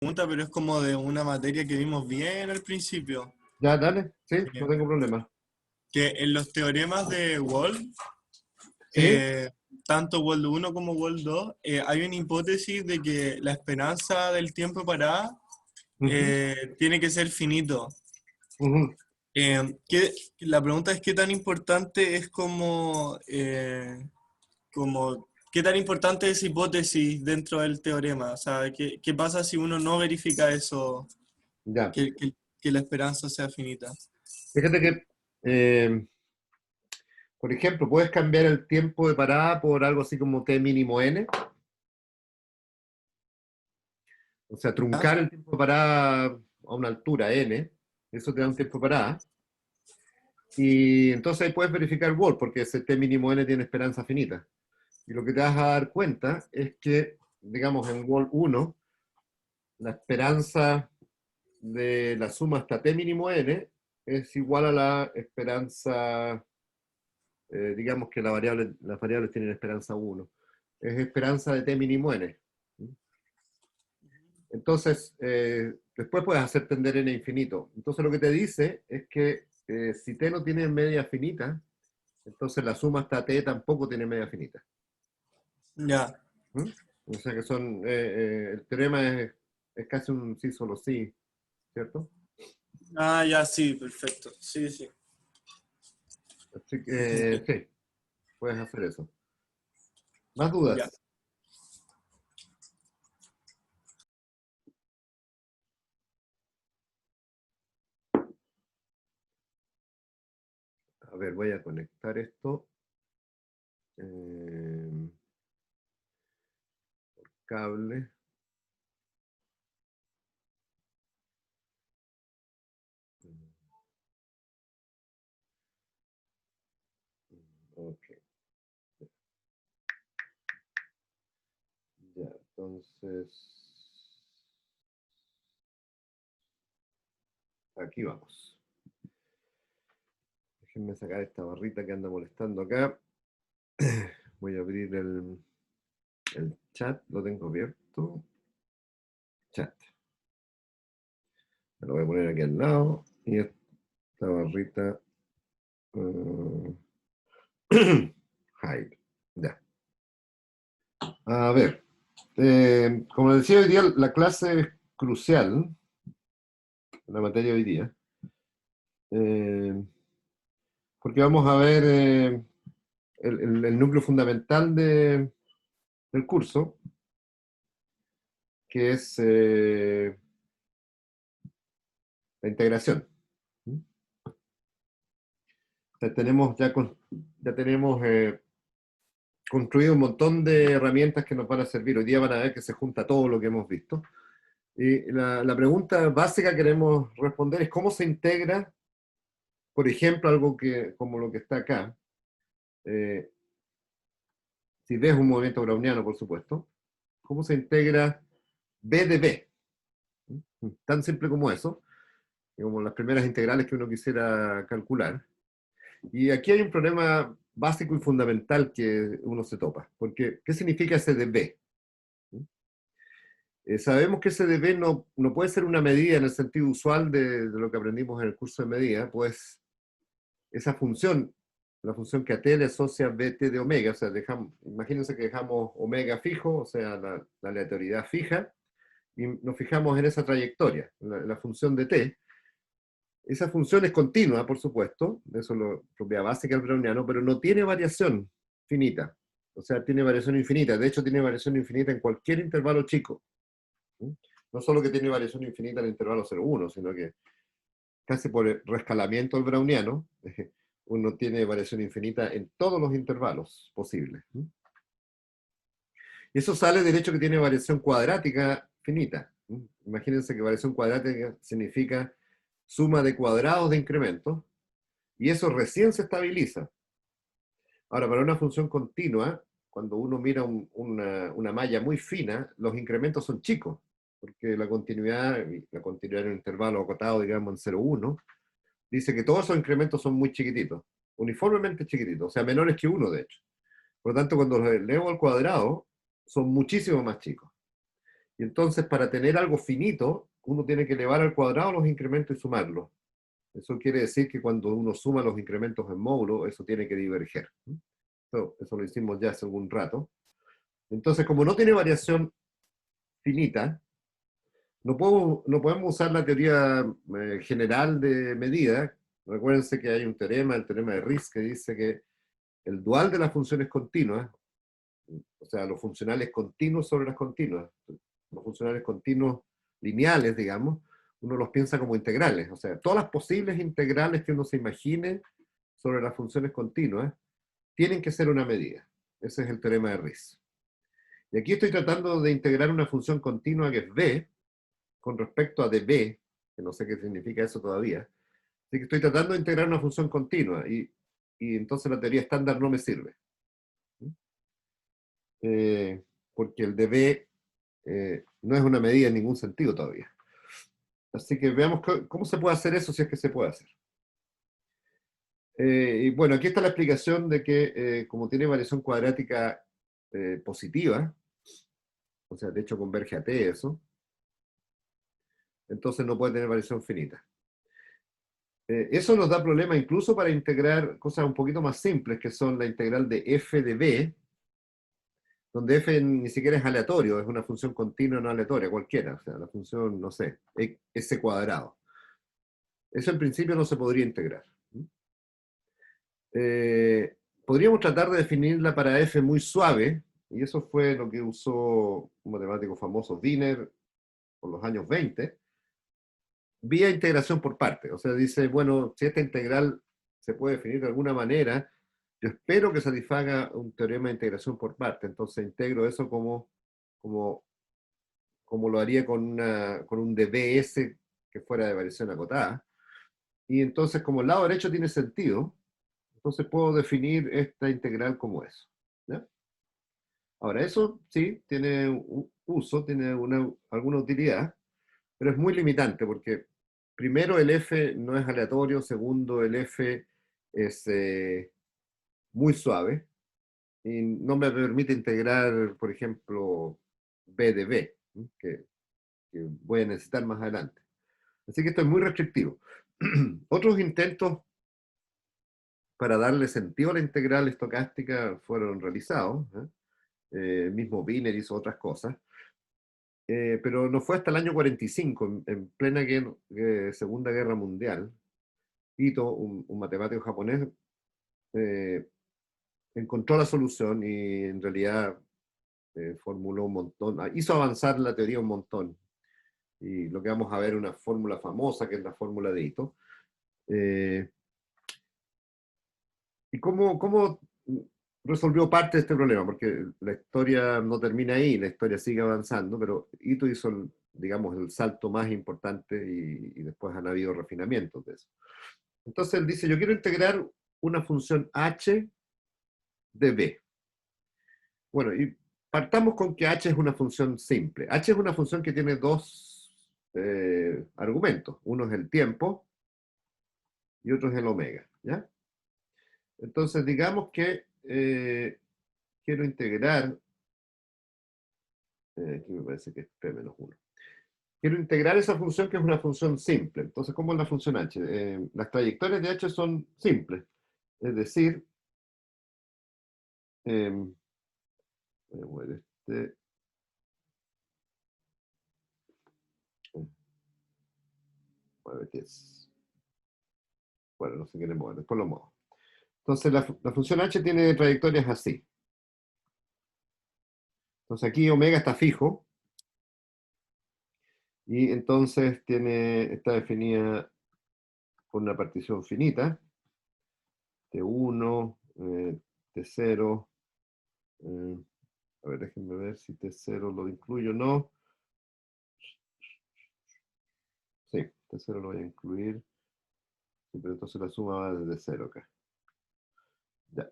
Pregunta, pero es como de una materia que vimos bien al principio. Ya, dale, sí, no eh, tengo problema. que en los teoremas de Wald, ¿Sí? eh, tanto Wald uno como Wald 2, hay una hipótesis de que la esperanza del tiempo parada Ujú, tiene que ser finito. ujú. La pregunta es qué tan importante es qué tan importante es esa hipótesis dentro del teorema. O sea, qué pasa si uno no verifica eso, Ya. que la esperanza sea finita. Fíjate que, eh, por ejemplo, puedes cambiar el tiempo de parada por algo así como t mínimo n, o sea, ¿Ya? truncar el tiempo de parada a una altura n, eso te da un tiempo de parada, y entonces ahí puedes verificar Wall, porque ese t mínimo n tiene esperanza finita. Y lo que te vas a dar cuenta es que, digamos, en Wall 1, la esperanza de la suma hasta t mínimo n es igual a la esperanza, digamos que las variables tienen esperanza 1, es esperanza de t mínimo n. Entonces, después puedes hacer tender n infinito. Entonces lo que te dice es que si t no tiene media finita, entonces la suma hasta t tampoco tiene media finita. Ya. ¿Mm? O sea que el teorema es casi un sí solo sí, ¿cierto? Ah, ya, sí, perfecto. Sí, sí. Así que sí, puedes hacer eso. ¿Más Ya. dudas? A ver, voy a conectar esto. eh, Cable. Ok, ya, entonces, aquí vamos. Déjenme sacar esta barrita que anda molestando acá. Voy a abrir el chat, lo tengo abierto. Chat. Me lo voy a poner aquí al lado. Y esta barrita. eh, hide. Ya. A ver. Como decía hoy día, la clase es crucial, la materia de hoy día, eh, porque vamos a ver el núcleo fundamental del curso, que es la integración. Ya tenemos construido un montón de herramientas que nos van a servir. Hoy día van a ver que se junta todo lo que hemos visto. Y la pregunta básica que queremos responder es cómo se integra, por ejemplo, algo como lo que está acá. Eh, si ves un movimiento browniano, por supuesto, ¿cómo se integra B de B? Tan simple como eso, como las primeras integrales que uno quisiera calcular. Y aquí hay un problema básico y fundamental que uno se topa, porque ¿qué significa ese de B? Sabemos que ese de B no puede ser una medida en el sentido usual de lo que aprendimos en el curso de medida, pues esa función, la función que a t le asocia bt de omega, o sea, imagínense que dejamos omega fijo, o sea, la aleatoriedad fija, y nos fijamos en esa trayectoria, la función de t. Esa función es continua, por supuesto, eso es la propiedad básica del browniano, pero no tiene variación finita, o sea, tiene variación infinita, de hecho tiene variación infinita en cualquier intervalo chico. No solo que tiene variación infinita en el intervalo 0,1, sino que casi por el rescalamiento del browniano, uno tiene variación infinita en todos los intervalos posibles. Y eso sale del hecho que tiene variación cuadrática finita. Imagínense que variación cuadrática significa suma de cuadrados de incrementos, y eso recién se estabiliza. Ahora, para una función continua, cuando uno mira una malla muy fina, los incrementos son chicos, porque la continuidad en un intervalo acotado, digamos, en 0,1, dice que todos esos incrementos son muy chiquititos, uniformemente chiquititos, o sea, menores que 1, de hecho. Por lo tanto, cuando los elevo al cuadrado, son muchísimo más chicos. Y entonces, para tener algo finito, uno tiene que elevar al cuadrado los incrementos y sumarlos. Eso quiere decir que cuando uno suma los incrementos en módulo, eso tiene que diverger. Eso lo hicimos ya hace algún rato. Entonces, como no tiene variación finita, no podemos usar la teoría general de medida. Recuérdense que hay un teorema, el teorema de Riesz, que dice que el dual de las funciones continuas, o sea, los funcionales continuos sobre las continuas, los funcionales continuos lineales, digamos, uno los piensa como integrales. O sea, todas las posibles integrales que uno se imagine sobre las funciones continuas tienen que ser una medida. Ese es el teorema de Riesz. Y aquí estoy tratando de integrar una función continua que es b, con respecto a db, que no sé qué significa eso todavía. Así que estoy tratando de integrar una función continua, y entonces la teoría estándar no me sirve. Porque el db no es una medida en ningún sentido todavía. Así que veamos cómo se puede hacer eso, si es que se puede hacer. Y bueno, aquí está la explicación de que como tiene variación cuadrática positiva, o sea, de hecho converge a t eso, entonces no puede tener variación finita. Eso nos da problema incluso para integrar cosas un poquito más simples, que son la integral de f de b, donde f ni siquiera es aleatorio, es una función continua no aleatoria, cualquiera, o sea, la función, no sé, s cuadrado. Eso en principio no se podría integrar. Podríamos tratar de definirla para f muy suave, y eso fue lo que usó un matemático famoso, Wiener, por los años 20, vía integración por parte. O sea, dice, bueno, si esta integral se puede definir de alguna manera, yo espero que satisfaga un teorema de integración por parte. Entonces integro eso como lo haría con un dbs que fuera de variación acotada. Y entonces, como el lado derecho tiene sentido, entonces puedo definir esta integral como eso. ¿Ya? Ahora, eso sí tiene un uso, tiene alguna utilidad, pero es muy limitante porque primero el f no es aleatorio, segundo el f es muy suave y no me permite integrar, por ejemplo, b de b, ¿sí? Que voy a necesitar más adelante. Así que esto es muy restrictivo. Otros intentos para darle sentido a la integral estocástica fueron realizados. El mismo Wiener hizo otras cosas. Pero no fue hasta el año 45, en plena Segunda Guerra Mundial, Ito, un matemático japonés, encontró la solución y en realidad formuló un montón, hizo avanzar la teoría un montón. Y lo que vamos a ver es una fórmula famosa, que es la fórmula de Ito. ¿Y cómo resolvió parte de este problema? Porque la historia no termina ahí, la historia sigue avanzando, pero Ito hizo, digamos, el salto más importante y después han habido refinamientos de eso. Entonces él dice, yo quiero integrar una función h de b. Bueno, y partamos con que h es una función simple. H es una función que tiene dos argumentos. Uno es el tiempo y otro es el omega. ¿Ya? Entonces digamos que quiero integrar, aquí me parece que es p-1. Quiero integrar esa función que es una función simple. Entonces, ¿cómo es la función h? Las trayectorias de h son simples. Es decir, voy a mover este, muévete. Bueno, no se quiere mover, después lo muevo. Entonces, la función h tiene trayectorias así. Entonces, aquí omega está fijo. Y entonces está definida con una partición finita. T1, T0. A ver, déjenme ver si T0 lo incluyo o no. Sí, T0 lo voy a incluir. Sí, pero entonces la suma va desde 0 acá. Ya.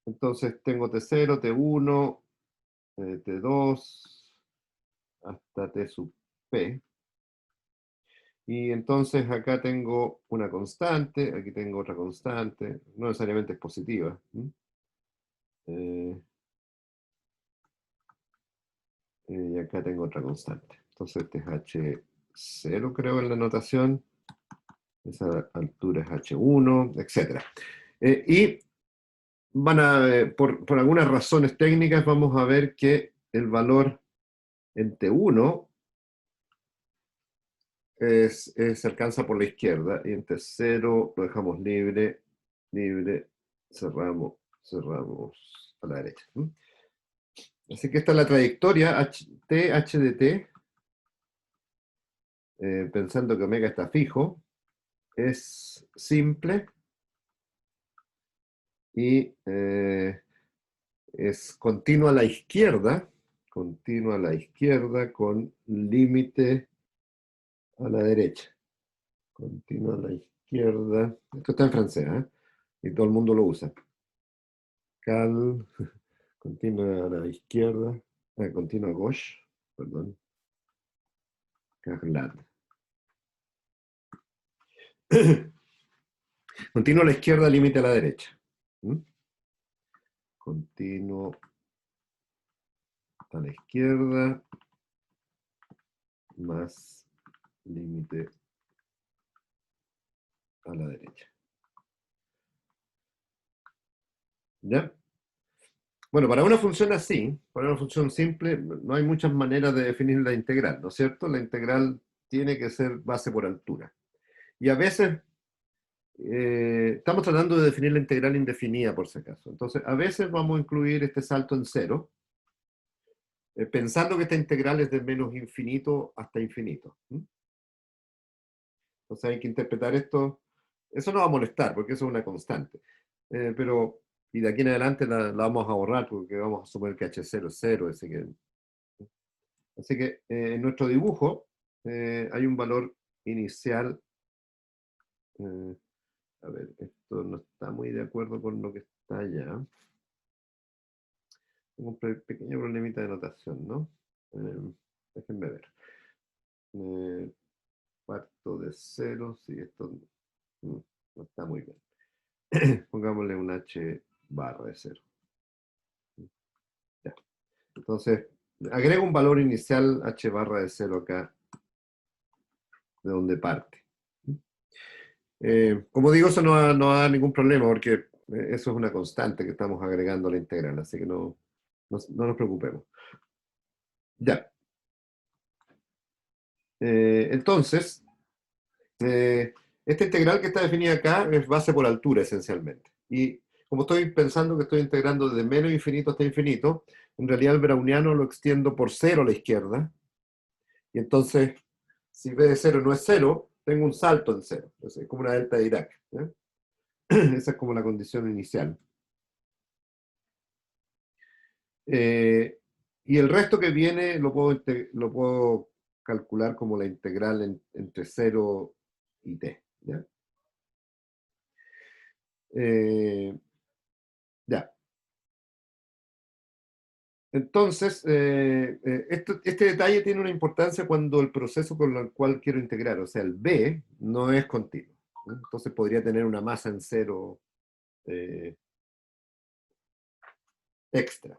Entonces tengo T0, T1, T2, hasta T sub P. Y entonces acá tengo una constante, aquí tengo otra constante, no necesariamente es positiva. Y acá tengo otra constante. Entonces este es H0, creo, en la notación. Esa altura es H1, etc. Y por algunas razones técnicas vamos a ver que el valor en T1 se alcanza por la izquierda y en T0 lo dejamos libre, cerramos a la derecha. Así que esta es la trayectoria H de T, pensando que omega está fijo, es simple y es continua a la izquierda con límite a la derecha. Continua a la izquierda. Esto está en francés, ¿eh? Y todo el mundo lo usa. Continua a la izquierda. Continua a gauche, perdón. Carlat. Continuo a la izquierda, límite a la derecha. Continuo a la izquierda, más límite a la derecha. ¿Ya? Bueno, para una función así, para una función simple, no hay muchas maneras de definir la integral, ¿no es cierto? La integral tiene que ser base por altura. Y a veces estamos tratando de definir la integral indefinida, por si acaso. Entonces, a veces vamos a incluir este salto en cero, pensando que esta integral es de menos infinito hasta infinito. Entonces hay que interpretar esto. Eso no va a molestar, porque eso es una constante. Y de aquí en adelante la vamos a borrar, porque vamos a suponer que H0 es 0. Así que en nuestro dibujo hay un valor inicial. A ver, esto no está muy de acuerdo con lo que está allá. Tengo un pequeño problemita de notación, ¿no? Déjenme ver. Parto de 0, si esto no está muy bien. Pongámosle un H barra de 0. Ya. Entonces, agrego un valor inicial H barra de 0 acá, de donde parte. Como digo, eso no da ningún problema, porque eso es una constante que estamos agregando a la integral, así que no nos preocupemos. Ya. Entonces, esta integral que está definida acá es base por altura, esencialmente. Y como estoy pensando que estoy integrando desde menos infinito hasta infinito, en realidad el browniano lo extiendo por 0 a la izquierda. Y entonces, si b de 0 no es 0, tengo un salto en 0. Es como una delta de Dirac. Esa es como la condición inicial. Y el resto que viene lo puedo calcular como la integral entre 0 y t. ¿Ya? Ya. Entonces, este detalle tiene una importancia cuando el proceso con el cual quiero integrar, o sea, el B, no es continuo. Entonces podría tener una masa en 0 extra.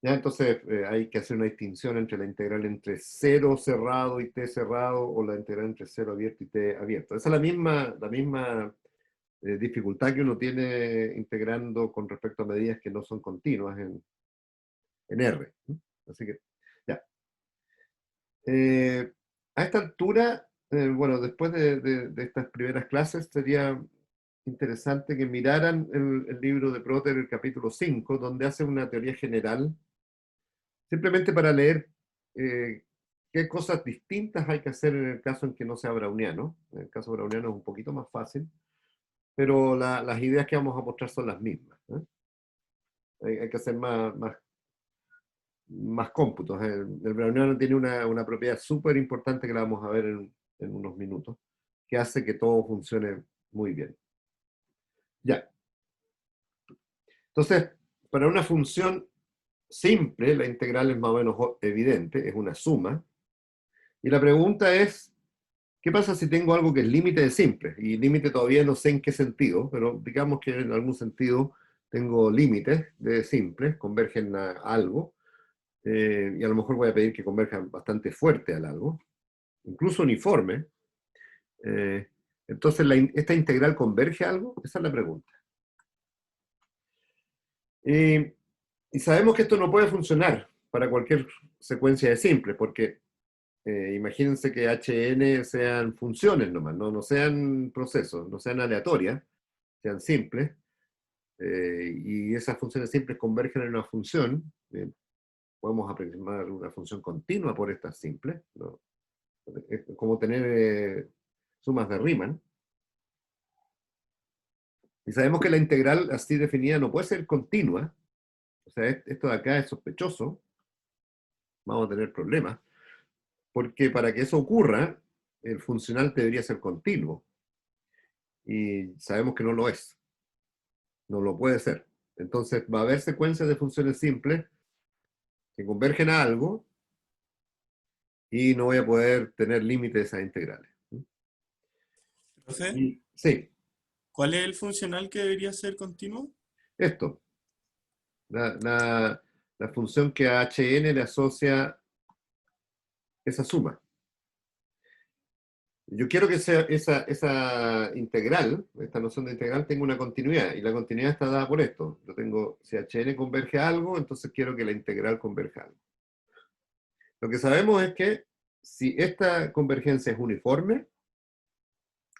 ¿Ya? Entonces hay que hacer una distinción entre la integral entre 0 cerrado y t cerrado, o la integral entre 0 abierto y t abierto. Esa es la misma dificultad que uno tiene integrando con respecto a medidas que no son continuas en R. Así que, ya. A esta altura, bueno, después de estas primeras clases, sería interesante que miraran el libro de Proter, el capítulo 5, donde hace una teoría general, simplemente para leer qué cosas distintas hay que hacer en el caso en que no sea browniano. En el caso browniano es un poquito más fácil, pero las ideas que vamos a mostrar son las mismas. Hay que hacer más cómputos. El browniano tiene una propiedad súper importante que la vamos a ver en unos minutos, que hace que todo funcione muy bien. Ya. Entonces, para una función simple, la integral es más o menos evidente, es una suma. Y la pregunta es, ¿qué pasa si tengo algo que es límite de simple? Y límite todavía no sé en qué sentido, pero digamos que en algún sentido tengo límites de simples, convergen a algo. y a lo mejor voy a pedir que converja bastante fuerte al algo, incluso uniforme. Entonces, ¿esta integral converge a algo? Esa es la pregunta. Y sabemos que esto no puede funcionar para cualquier secuencia de simples, porque imagínense que Hn sean funciones nomás, no sean procesos, no sean aleatorias, sean simples, y esas funciones simples convergen en una función. Podemos aproximar una función continua por estas simples, ¿no? Es como tener sumas de Riemann. Y sabemos que la integral así definida no puede ser continua. O sea, esto de acá es sospechoso. Vamos a tener problemas. Porque para que eso ocurra, el funcional debería ser continuo. Y sabemos que no lo es. No lo puede ser. Entonces va a haber secuencias de funciones simples que convergen a algo y no voy a poder tener límites a integrales. Profe, Sí, ¿cuál es el funcional que debería ser continuo? esto. La función que a Hn le asocia esa suma. Yo quiero que esa integral, esta noción de integral, tenga una continuidad, y la continuidad está dada por esto. Yo tengo, si Hn converge a algo, entonces quiero que la integral converja a algo. Lo que sabemos es que si esta convergencia es uniforme,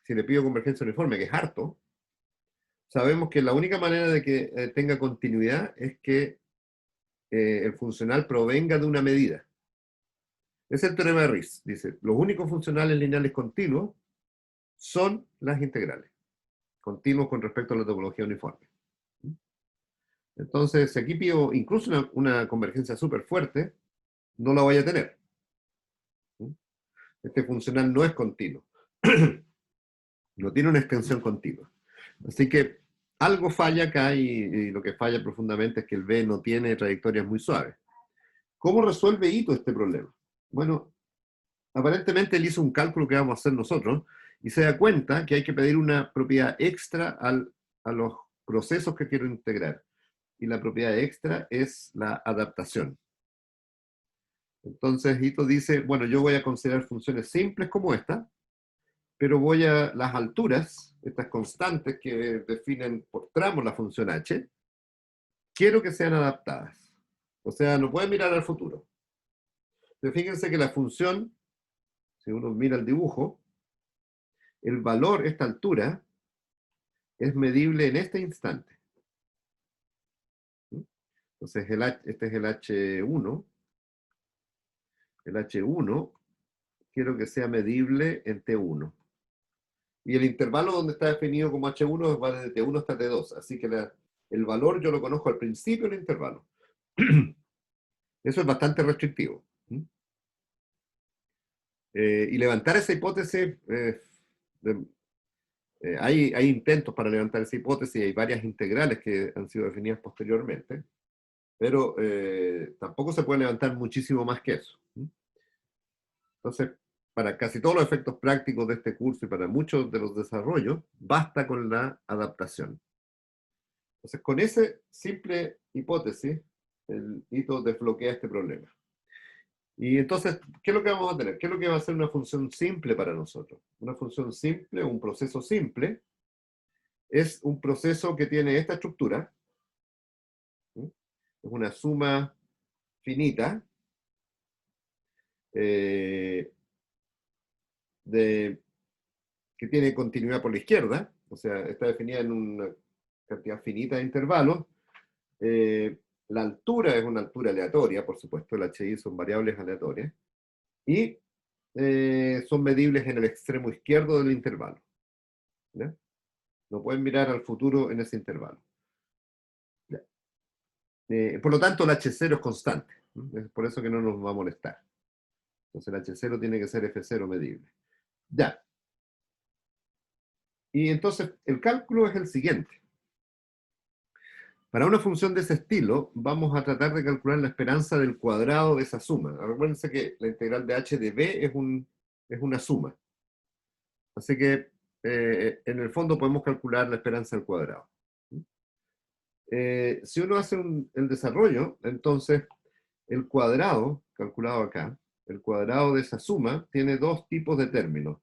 si le pido convergencia uniforme, que es harto, sabemos que la única manera de que tenga continuidad es que el funcional provenga de una medida. Es el teorema de Riesz. Dice, los únicos funcionales lineales continuos son las integrales, continuos con respecto a la topología uniforme. Entonces, si aquí pido incluso una convergencia súper fuerte, no la voy a tener. Este funcional no es continuo. No tiene una extensión continua. Así que algo falla acá, y lo que falla profundamente es que el B no tiene trayectorias muy suaves. ¿Cómo resuelve Ito este problema? Bueno, aparentemente él hizo un cálculo que vamos a hacer nosotros y se da cuenta que hay que pedir una propiedad extra a los procesos que quiero integrar. Y la propiedad extra es la adaptación. Entonces Ito dice, bueno, yo voy a considerar funciones simples como esta, pero voy a las alturas, estas constantes que definen por tramos la función h, quiero que sean adaptadas. O sea, no pueden mirar al futuro. Pero fíjense que la función, si uno mira el dibujo, el valor, esta altura, es medible en este instante. Entonces, este es el H1. El H1 quiero que sea medible en T1. Y el intervalo donde está definido como H1 va desde T1 hasta T2. Así que el valor yo lo conozco al principio del intervalo. Eso es bastante restrictivo. Y levantar esa hipótesis, hay intentos para levantar esa hipótesis, hay varias integrales que han sido definidas posteriormente, pero tampoco se puede levantar muchísimo más que eso. Entonces, para casi todos los efectos prácticos de este curso y para muchos de los desarrollos, basta con la adaptación. Entonces, con esa simple hipótesis, el Ito desbloquea este problema. Y entonces, ¿qué es lo que vamos a tener? ¿Qué es lo que va a ser una función simple para nosotros? Una función simple, un proceso simple, es un proceso que tiene esta estructura. ¿Sí? Es una suma finita que tiene continuidad por la izquierda, o sea, está definida en una cantidad finita de intervalos. La altura es una altura aleatoria, por supuesto, el HI son variables aleatorias, y son medibles en el extremo izquierdo del intervalo. ¿Ya? No pueden mirar al futuro en ese intervalo. Por lo tanto, el H0 es constante. Es por eso que no nos va a molestar. Entonces el H0 tiene que ser F0 medible. Ya. Y entonces el cálculo es el siguiente. Para una función de ese estilo, vamos a tratar de calcular la esperanza del cuadrado de esa suma. Recuérdense que la integral de h de b es una suma. Así que en el fondo podemos calcular la esperanza al cuadrado. Si uno hace el desarrollo, entonces el cuadrado, calculado acá, el cuadrado de esa suma, tiene dos tipos de términos.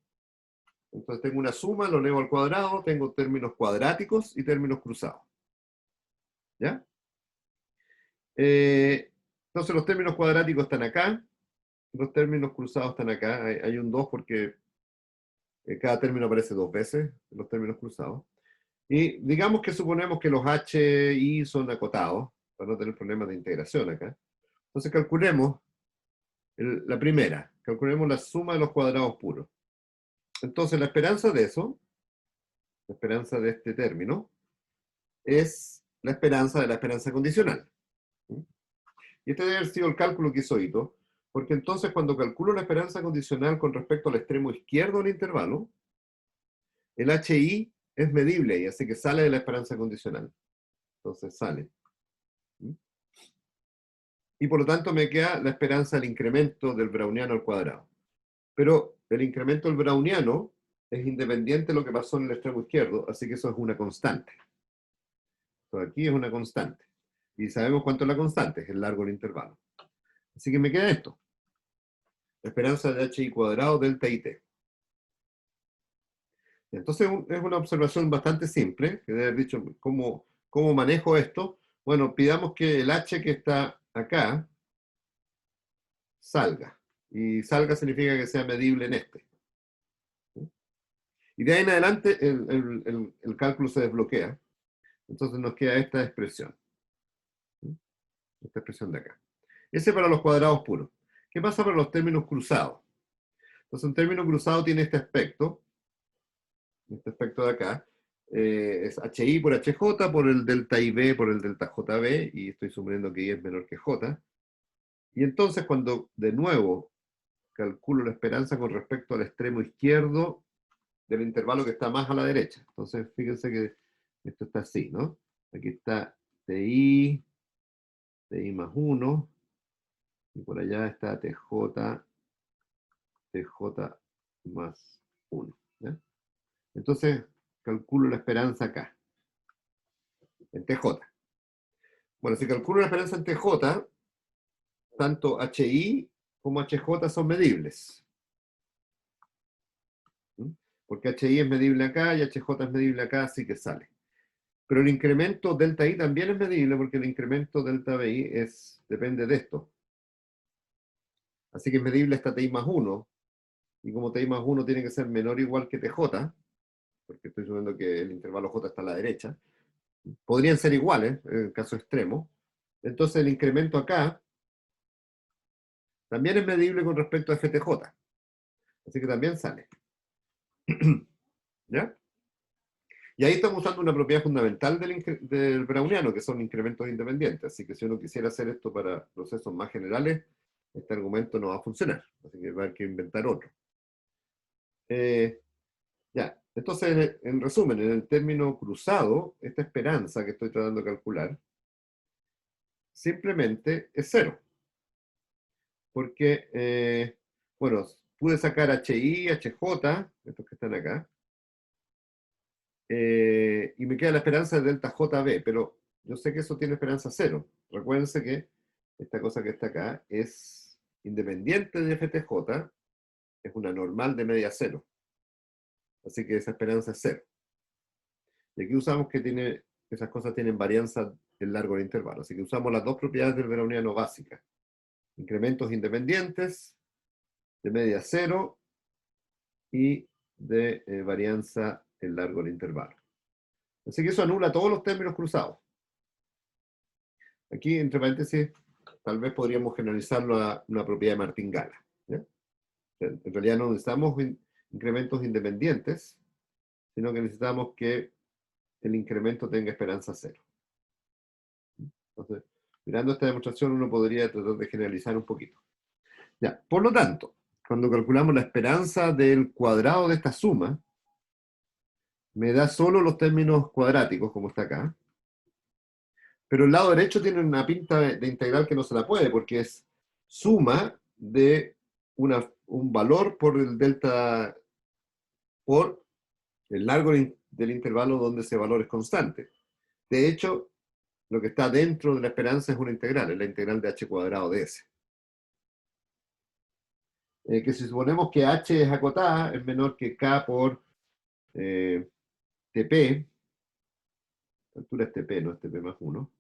Entonces tengo una suma, lo elevo al cuadrado, tengo términos cuadráticos y términos cruzados. ¿Ya? Entonces los términos cuadráticos están acá, los términos cruzados están acá. Hay un 2 porque cada término aparece dos veces en los términos cruzados. Y digamos que suponemos que los h, i son acotados, para no tener problemas de integración acá. Entonces calculemos la primera, calculemos la suma de los cuadrados puros. Entonces la esperanza de eso, la esperanza de este término, es la esperanza de la esperanza condicional. Y este debe haber sido el cálculo que hizo Ito, porque entonces cuando calculo la esperanza condicional con respecto al extremo izquierdo del intervalo, el HI es medible y así que sale de la esperanza condicional. Entonces sale. Y por lo tanto me queda la esperanza del incremento del browniano al cuadrado. Pero el incremento del browniano es independiente de lo que pasó en el extremo izquierdo, así que eso es una constante. Entonces aquí es una constante. Y sabemos cuánto es la constante, es el largo del intervalo. Así que me queda esto. La esperanza de HI cuadrado delta IT. Entonces es una observación bastante simple, que debe haber dicho cómo manejo esto. Bueno, pidamos que el H que está acá salga. Y salga significa que sea medible en este. Y de ahí en adelante el cálculo se desbloquea. Entonces nos queda esta expresión. Esta expresión de acá. Ese para los cuadrados puros. ¿Qué pasa para los términos cruzados? Entonces un término cruzado tiene este aspecto de acá. Es HI por HJ, por el delta IB, por el delta JB, y estoy suponiendo que I es menor que J. Y entonces cuando de nuevo calculo la esperanza con respecto al extremo izquierdo del intervalo que está más a la derecha. Entonces fíjense que esto está así, ¿no? Aquí está TI más 1, y por allá está TJ más 1. ¿Ya? Entonces calculo la esperanza acá, en TJ. Bueno, si calculo la esperanza en TJ, tanto HI como HJ son medibles. Porque HI es medible acá y HJ es medible acá, así que sale. Pero el incremento delta I también es medible porque el incremento delta BI depende de esto. Así que es medible hasta TI más 1. Y como TI más 1 tiene que ser menor o igual que TJ, porque estoy suponiendo que el intervalo J está a la derecha, podrían ser iguales en el caso extremo. Entonces el incremento acá también es medible con respecto a FTJ. Así que también sale. ¿Ya? Y ahí estamos usando una propiedad fundamental del browniano, que son incrementos independientes. Así que si uno quisiera hacer esto para procesos más generales, este argumento no va a funcionar. Así que va a haber que inventar otro. Ya, entonces, en resumen, en el término cruzado, esta esperanza que estoy tratando de calcular, simplemente es cero. Porque, bueno, pude sacar HI, HJ, estos que están acá, y me queda la esperanza de delta JB, pero yo sé que eso tiene esperanza cero. Recuérdense que esta cosa que está acá es independiente de FTJ, es una normal de media cero. Así que esa esperanza es cero. Y aquí usamos que esas cosas tienen varianza del largo del intervalo. Así que usamos las dos propiedades del browniano básicas. Incrementos independientes de media cero y de varianza el largo del intervalo. Así que eso anula todos los términos cruzados. Aquí, entre paréntesis, tal vez podríamos generalizarlo a una propiedad de Martingala. ¿Ya? En realidad no necesitamos incrementos independientes, sino que necesitamos que el incremento tenga esperanza cero. Entonces, mirando esta demostración, uno podría tratar de generalizar un poquito. Ya, por lo tanto, cuando calculamos la esperanza del cuadrado de esta suma, me da solo los términos cuadráticos, como está acá. Pero el lado derecho tiene una pinta de integral que no se la puede, porque es suma de un valor por el delta, por el largo del intervalo donde ese valor es constante. De hecho, lo que está dentro de la esperanza es una integral, es la integral de h cuadrado de s. Que si suponemos que h es acotada, es menor que k por tp, la altura es tp, no es tp más 1,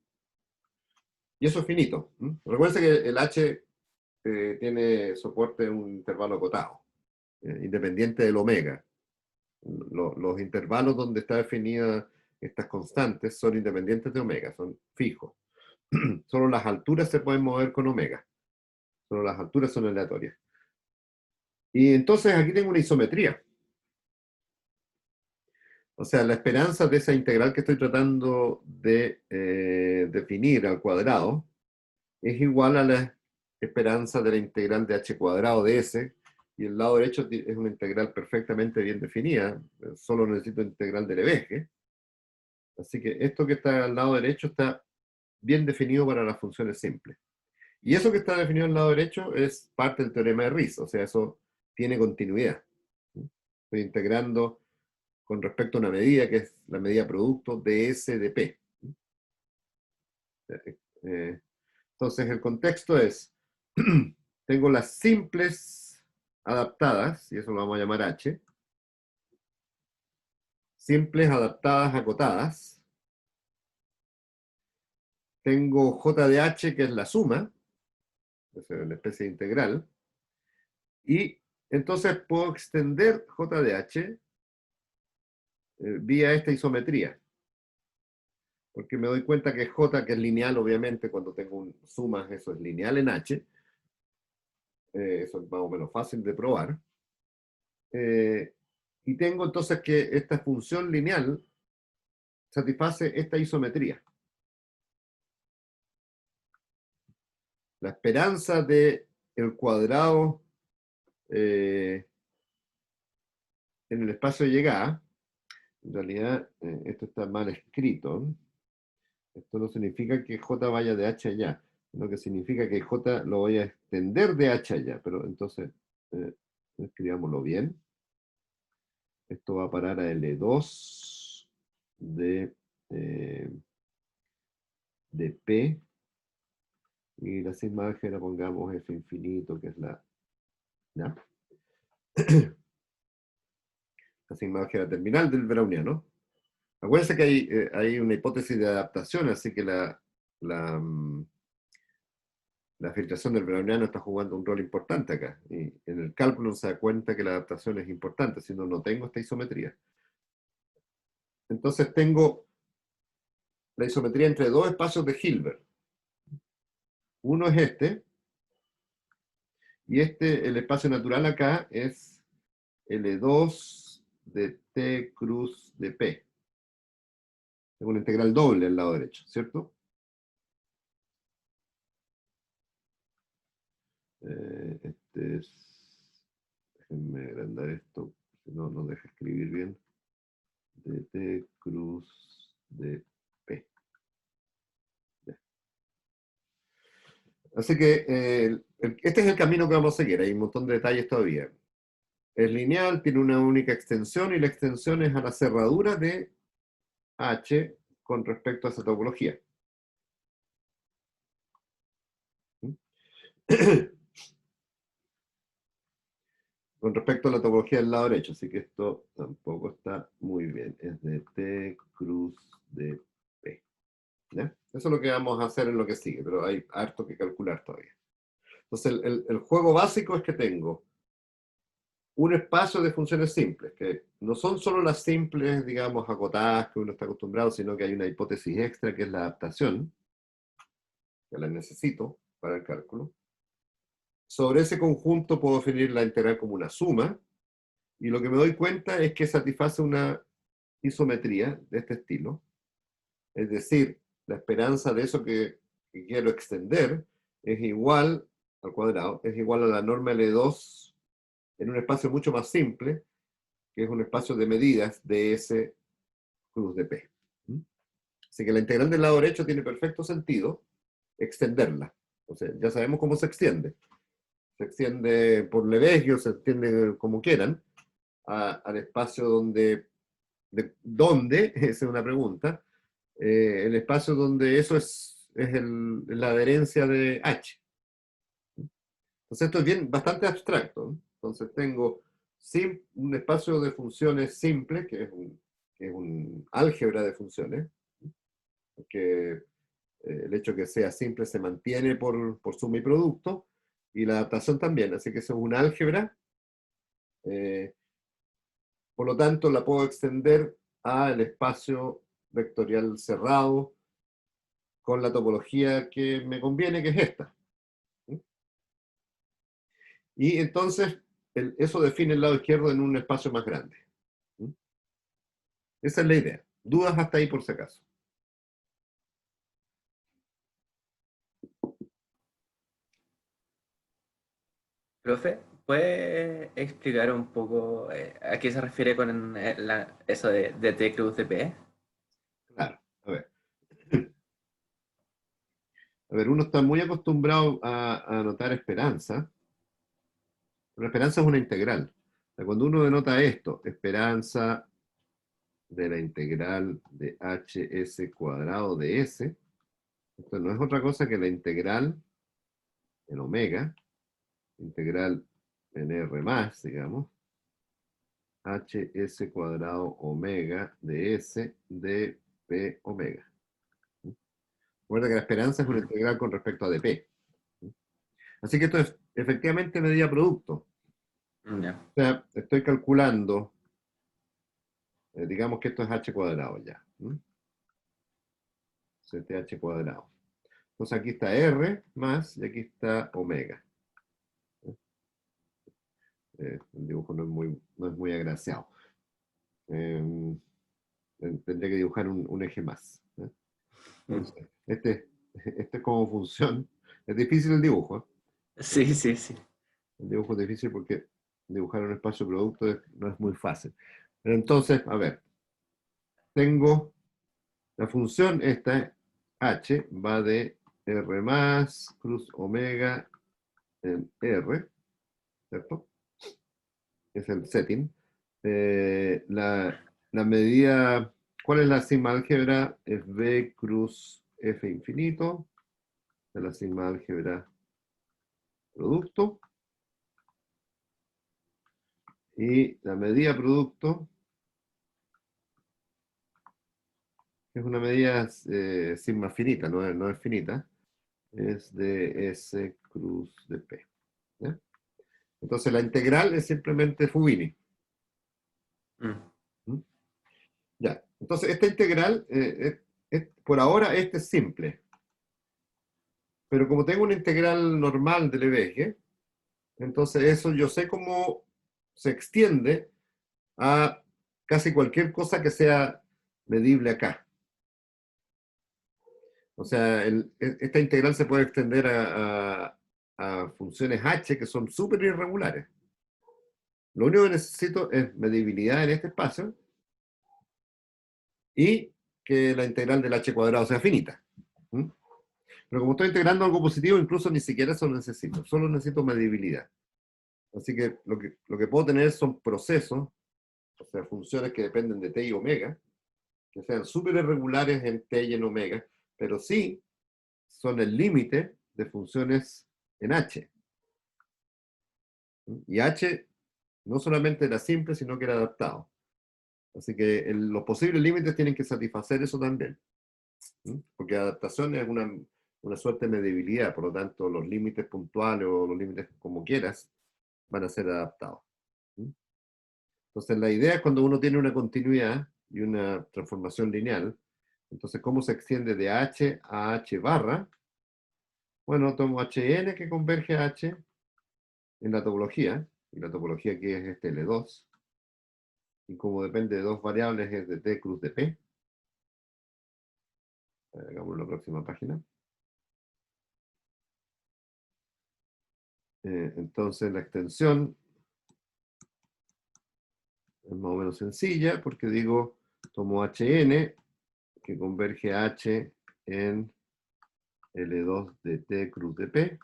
y eso es finito. Recuerden que el h tiene soporte en un intervalo acotado, independiente del omega. Los intervalos donde está definida estas constantes son independientes de omega, son fijos. Solo las alturas se pueden mover con omega. Solo las alturas son aleatorias. Y entonces aquí tengo una isometría. O sea, la esperanza de esa integral que estoy tratando de definir al cuadrado es igual a la esperanza de la integral de h cuadrado de s, y el lado derecho es una integral perfectamente bien definida, solo necesito integral del Lebesgue. Así que esto que está al lado derecho está bien definido para las funciones simples. Y eso que está definido al lado derecho es parte del teorema de Riesz, o sea, eso tiene continuidad. Estoy integrando con respecto a una medida que es la medida producto de S de P. Entonces el contexto es, tengo las simples adaptadas, y eso lo vamos a llamar H, simples adaptadas acotadas, tengo J de H, que es la suma, es una especie de integral, y entonces puedo extender J de H vía esta isometría, porque me doy cuenta que J, que es lineal, obviamente, cuando tengo sumas, eso es lineal en H, eso es más o menos fácil de probar, y tengo entonces que esta función lineal satisface esta isometría. La esperanza de el cuadrado en el espacio de llegada, en realidad esto está mal escrito. Esto no significa que J vaya de H allá, sino que significa que J lo voy a extender de H allá. Pero entonces, escribámoslo bien. Esto va a parar a L2 de P. Y la sigma álgebra pongamos F infinito, que es la... ¿ya? La sigma álgebra terminal del browniano. Acuérdense que hay una hipótesis de adaptación, así que la filtración del browniano está jugando un rol importante acá. Y en el cálculo se da cuenta que la adaptación es importante, si no tengo esta isometría. Entonces tengo la isometría entre dos espacios de Hilbert. Uno es este, y el espacio natural acá es L2 de T cruz de P. Tengo una integral doble al lado derecho, ¿cierto? Déjenme agrandar esto, si no, no deja escribir bien. De T cruz de P. Ya. Así que este es el camino que vamos a seguir, hay un montón de detalles todavía. Es lineal, tiene una única extensión, y la extensión es a la cerradura de H con respecto a esa topología. Con respecto a la topología del lado derecho, así que esto tampoco está muy bien. Es de T cruz de P. ¿Ya? Eso es lo que vamos a hacer en lo que sigue, pero hay harto que calcular todavía. Entonces, el juego básico es que tengo un espacio de funciones simples, que no son solo las simples, digamos, acotadas que uno está acostumbrado, sino que hay una hipótesis extra que es la adaptación, que la necesito para el cálculo. Sobre ese conjunto puedo definir la integral como una suma, y lo que me doy cuenta es que satisface una isometría de este estilo, es decir, la esperanza de eso que quiero extender es igual al cuadrado, es igual a la norma L2 en un espacio mucho más simple, que es un espacio de medidas de S cruz de P. Así que la integral del lado derecho tiene perfecto sentido extenderla. O sea, ya sabemos cómo se extiende. Se extiende por Lebesgue o se extiende como quieran al espacio donde, esa es una pregunta, el espacio donde eso es la adherencia de H. Entonces esto es bien, bastante abstracto, ¿no? Entonces tengo un espacio de funciones simple, que es un álgebra de funciones, que el hecho que sea simple se mantiene por suma y producto, y la adaptación también, así que eso es un álgebra. Por lo tanto, la puedo extender al espacio vectorial cerrado con la topología que me conviene, que es esta. Y entonces, eso define el lado izquierdo en un espacio más grande. Esa es la idea. Dudas hasta ahí por si acaso. Profe, ¿puede explicar un poco a qué se refiere con eso de T cruz de P? Claro, a ver. A ver, uno está muy acostumbrado a anotar esperanza. La esperanza es una integral. O sea, cuando uno denota esto, esperanza de la integral de hs cuadrado de s, esto no es otra cosa que la integral en omega, integral en r más, digamos, hs cuadrado omega de s de p omega. Recuerda que la esperanza es una integral con respecto a dp. Así que esto es efectivamente medida producto. Ya. O sea, estoy calculando, digamos que esto es h cuadrado ya. CTH cuadrado. Entonces aquí está R más y aquí está omega. El dibujo no es muy agraciado. Tendría que dibujar un eje más. Entonces, este es como función. Es difícil el dibujo. Sí, sí, sí. El dibujo es difícil porque dibujar un espacio producto no es muy fácil. Pero entonces, a ver, tengo la función esta, h, va de r más cruz omega en r, ¿cierto? Es el setting. La medida, ¿cuál es la sigma álgebra? Es b cruz f infinito, es la sigma álgebra producto. Y la medida producto, que es una medida sigma finita, no es finita, es de S cruz de P. ¿Ya? Entonces la integral es simplemente Fubini. ¿Mm? Ya, entonces esta integral, por ahora este es simple. Pero como tengo una integral normal del Lebesgue, entonces eso yo sé cómo se extiende a casi cualquier cosa que sea medible acá. O sea, esta integral se puede extender a funciones h que son súper irregulares. Lo único que necesito es medibilidad en este espacio y que la integral del h cuadrado sea finita. ¿Mm? Pero como estoy integrando algo positivo, incluso ni siquiera eso necesito. Solo necesito medibilidad. Así que lo que puedo tener son procesos, o sea, funciones que dependen de t y omega, que sean súper irregulares en t y en omega, pero sí son el límite de funciones en h. Y h no solamente era simple, sino que era adaptado. Así que los posibles límites tienen que satisfacer eso también. Porque adaptación es una suerte de medibilidad, por lo tanto los límites puntuales o los límites como quieras van a ser adaptados. Entonces la idea es cuando uno tiene una continuidad y una transformación lineal, entonces ¿cómo se extiende de h a h barra? Bueno, tomo hn que converge a h en la topología, y la topología aquí es este L2, y como depende de dos variables es de t cruz de p. Hagamos la próxima página. Entonces la extensión es más o menos sencilla porque digo, tomo hn que converge a h en L2 de t cruz de p.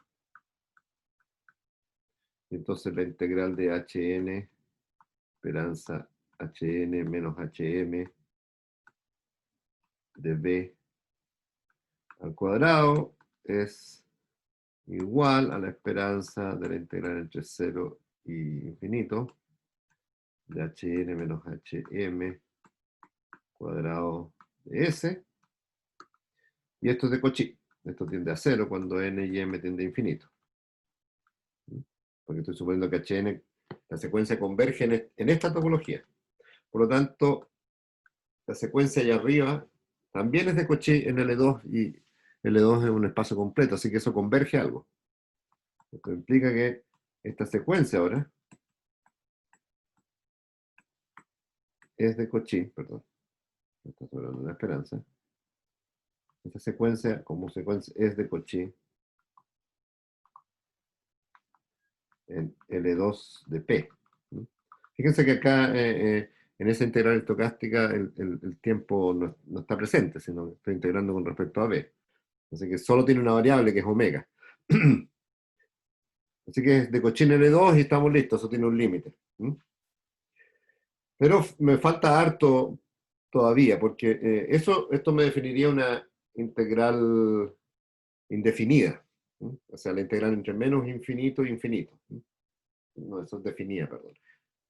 Y entonces la integral de hn esperanza hn menos hm de b al cuadrado es igual a la esperanza de la integral entre 0 y infinito de hn menos hm cuadrado de s. Y esto es de Cauchy. Esto tiende a 0 cuando n y m tiende a infinito. Porque estoy suponiendo que hn, la secuencia converge en esta topología. Por lo tanto, la secuencia allá arriba también es de Cauchy en L2 y L2 es un espacio completo, así que eso converge a algo. Esto implica que esta secuencia ahora es de Cauchy, perdón, está sobrando una esperanza. Esta secuencia, como secuencia, es de Cauchy en L2 de P. Fíjense que acá, en esa integral estocástica, el tiempo no está presente, sino que estoy integrando con respecto a B. Así que solo tiene una variable que es omega. Así que es de Cauchy en L2 y estamos listos, eso tiene un límite. Pero me falta harto todavía, porque esto me definiría una integral indefinida. O sea, la integral entre menos infinito e infinito. No, eso es definida, perdón.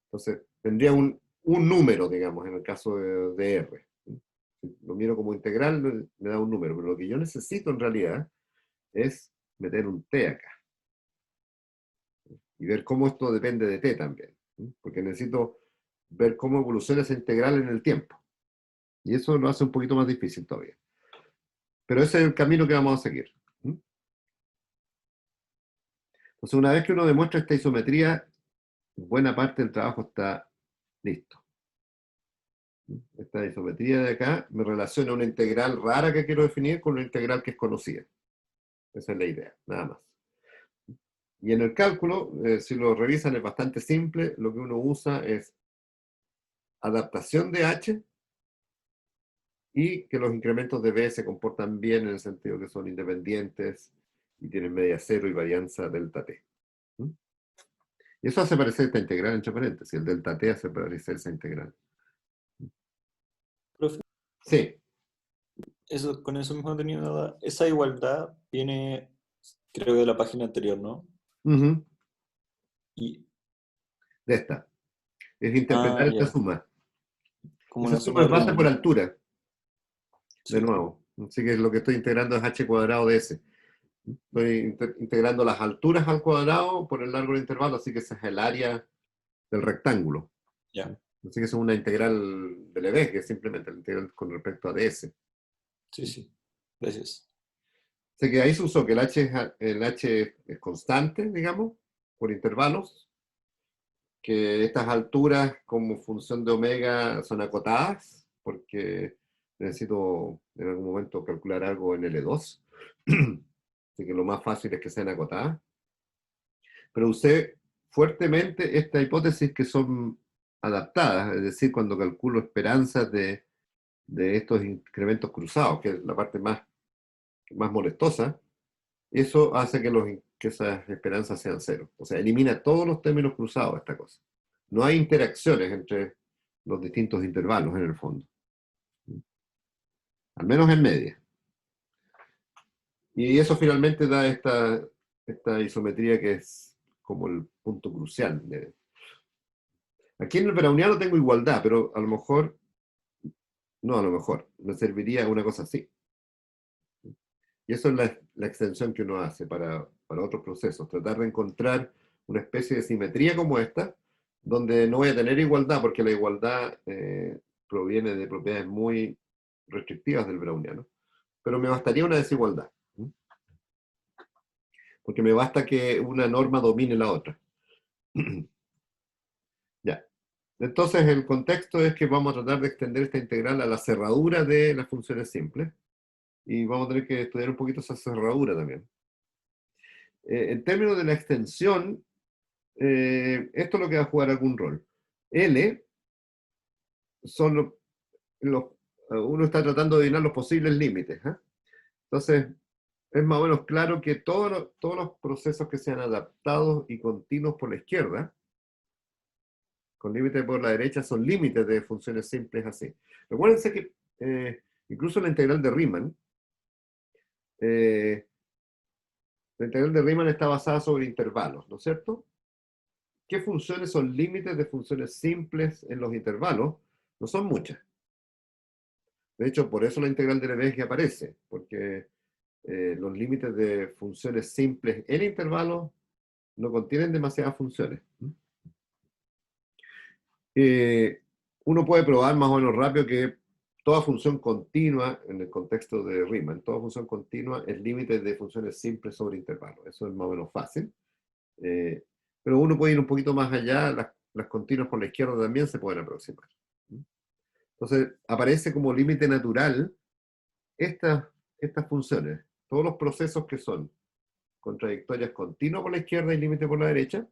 Entonces, tendría un número, digamos, en el caso de R. Si lo miro como integral, me da un número, pero lo que yo necesito en realidad es meter un t acá. Y ver cómo esto depende de t también. Porque necesito ver cómo evoluciona esa integral en el tiempo. Y eso lo hace un poquito más difícil todavía. Pero ese es el camino que vamos a seguir. Entonces, una vez que uno demuestra esta isometría, buena parte del trabajo está listo. Esta isometría de acá me relaciona una integral rara que quiero definir con una integral que es conocida. Esa es la idea, nada más. Y en el cálculo, si lo revisan, es bastante simple. Lo que uno usa es adaptación de h y que los incrementos de b se comportan bien en el sentido que son independientes y tienen media cero y varianza delta t. Y eso hace parecer esta integral entre paréntesis. El delta t hace parecer esa integral. Profe, Sí. eso, con eso mismo tenía una duda. Esa igualdad viene, creo, de la página anterior, ¿no? Ujú. Y, De esta. Es interpretar esta ya, suma. como Esa una suma suma es de base por triángulo. altura, de Sí, nuevo. Así que lo que estoy integrando es h cuadrado de s. Estoy integrando las alturas al cuadrado por el largo del intervalo, así que ese es el área del rectángulo. ya, Así que es una integral de Lebesgue, que es simplemente la integral con respecto a ds. sí, sí. Gracias. Así que ahí se usó que el h es constante, digamos, por intervalos, que estas alturas como función de omega son acotadas, porque necesito en algún momento calcular algo en L2. Así que lo más fácil es que sean acotadas. Pero usé fuertemente esta hipótesis que son adaptadas, es decir, cuando calculo esperanzas de estos incrementos cruzados, que es la parte más molestosa, eso hace que esas esperanzas sean cero. O sea, elimina todos los términos cruzados esta cosa. No hay interacciones entre los distintos intervalos en el fondo. Al menos en media. Y eso finalmente da esta isometría que es como el punto crucial. Aquí en el browniano tengo igualdad, pero a lo mejor, no a lo mejor, me serviría una cosa así. Y eso es la extensión que uno hace para otros procesos, tratar de encontrar una especie de simetría como esta, donde no voy a tener igualdad, porque la igualdad proviene de propiedades muy restrictivas del browniano, pero me bastaría una desigualdad, porque me basta que una norma domine la otra. Ya. Entonces el contexto es que vamos a tratar de extender esta integral a la cerradura de las funciones simples, y vamos a tener que estudiar un poquito esa cerradura también. En términos de la extensión, esto es lo que va a jugar algún rol. L son uno está tratando de adivinar los posibles límites. Entonces, es más o menos claro que todos los procesos que sean adaptados y continuos por la izquierda, con límites por la derecha, son límites de funciones simples así. Recuérdense que Incluso la integral de Riemann, la integral de Riemann está basada sobre intervalos, ¿no es cierto? ¿Qué funciones son límites de funciones simples en los intervalos? No son muchas. De hecho, por eso la integral de Lebesgue aparece, porque los límites de funciones simples en intervalos no contienen demasiadas funciones. Uno puede probar más o menos rápido que toda función continua, en el contexto de Riemann, toda función continua es límite de funciones simples sobre intervalos. Eso es más o menos fácil. Pero uno puede ir un poquito más allá, las continuas por la izquierda también se pueden aproximar. Entonces, aparece como límite natural estas funciones, todos los procesos que son contradictorias continuas por la izquierda y límite por la derecha,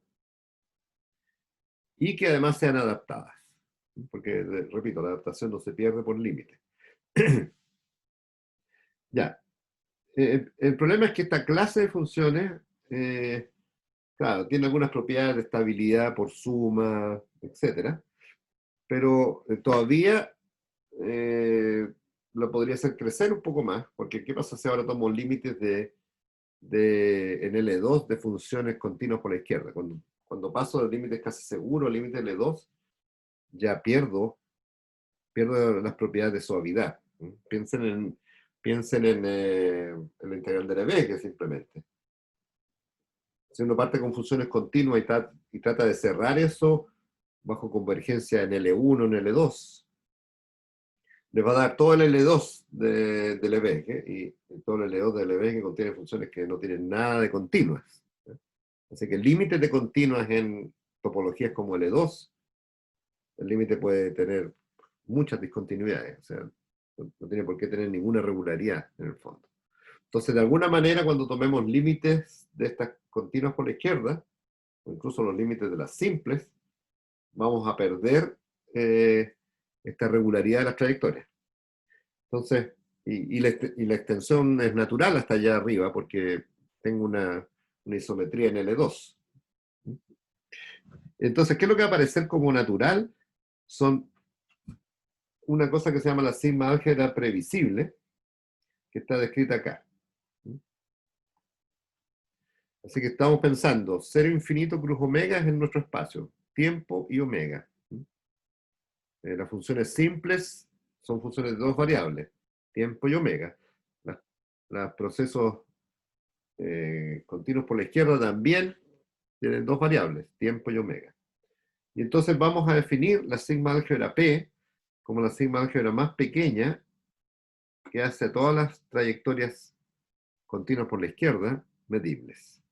y que además sean adaptadas. Porque, repito, la adaptación no se pierde por límite. Ya. El problema es que esta clase de funciones, claro, tiene algunas propiedades de estabilidad por suma, etc. Pero todavía lo podría hacer crecer un poco más, porque ¿qué pasa si ahora tomo límites en L2 de funciones continuas por la izquierda? Cuando paso de límites casi seguros al límite L2, ya pierdo las propiedades de suavidad. Piensen en la integral de Lebesgue, simplemente. Si uno parte con funciones continuas y trata de cerrar eso bajo convergencia en L1, en L2, le va a dar todo el L2 de Lebesgue, y todo el L2 de Lebesgue contiene funciones que no tienen nada de continuas. Así que límites de continuas en topologías como L2, el límite puede tener muchas discontinuidades, o sea, no tiene por qué tener ninguna regularidad en el fondo. Entonces, de alguna manera, cuando tomemos límites de estas continuas por la izquierda, o incluso los límites de las simples, vamos a perder esta regularidad de las trayectorias. Entonces, y la extensión es natural hasta allá arriba, porque tengo una isometría en L2. Entonces, ¿qué es lo que va a aparecer como natural? Son una cosa que se llama la sigma álgebra previsible, que está descrita acá. Así que estamos pensando, 0 infinito cruz omega es en nuestro espacio, tiempo y omega. Las funciones simples son funciones de dos variables, tiempo y omega. Los procesos continuos por la izquierda también tienen dos variables, tiempo y omega. Y entonces vamos a definir la sigma álgebra P como la sigma álgebra más pequeña que hace todas las trayectorias continuas por la izquierda medibles.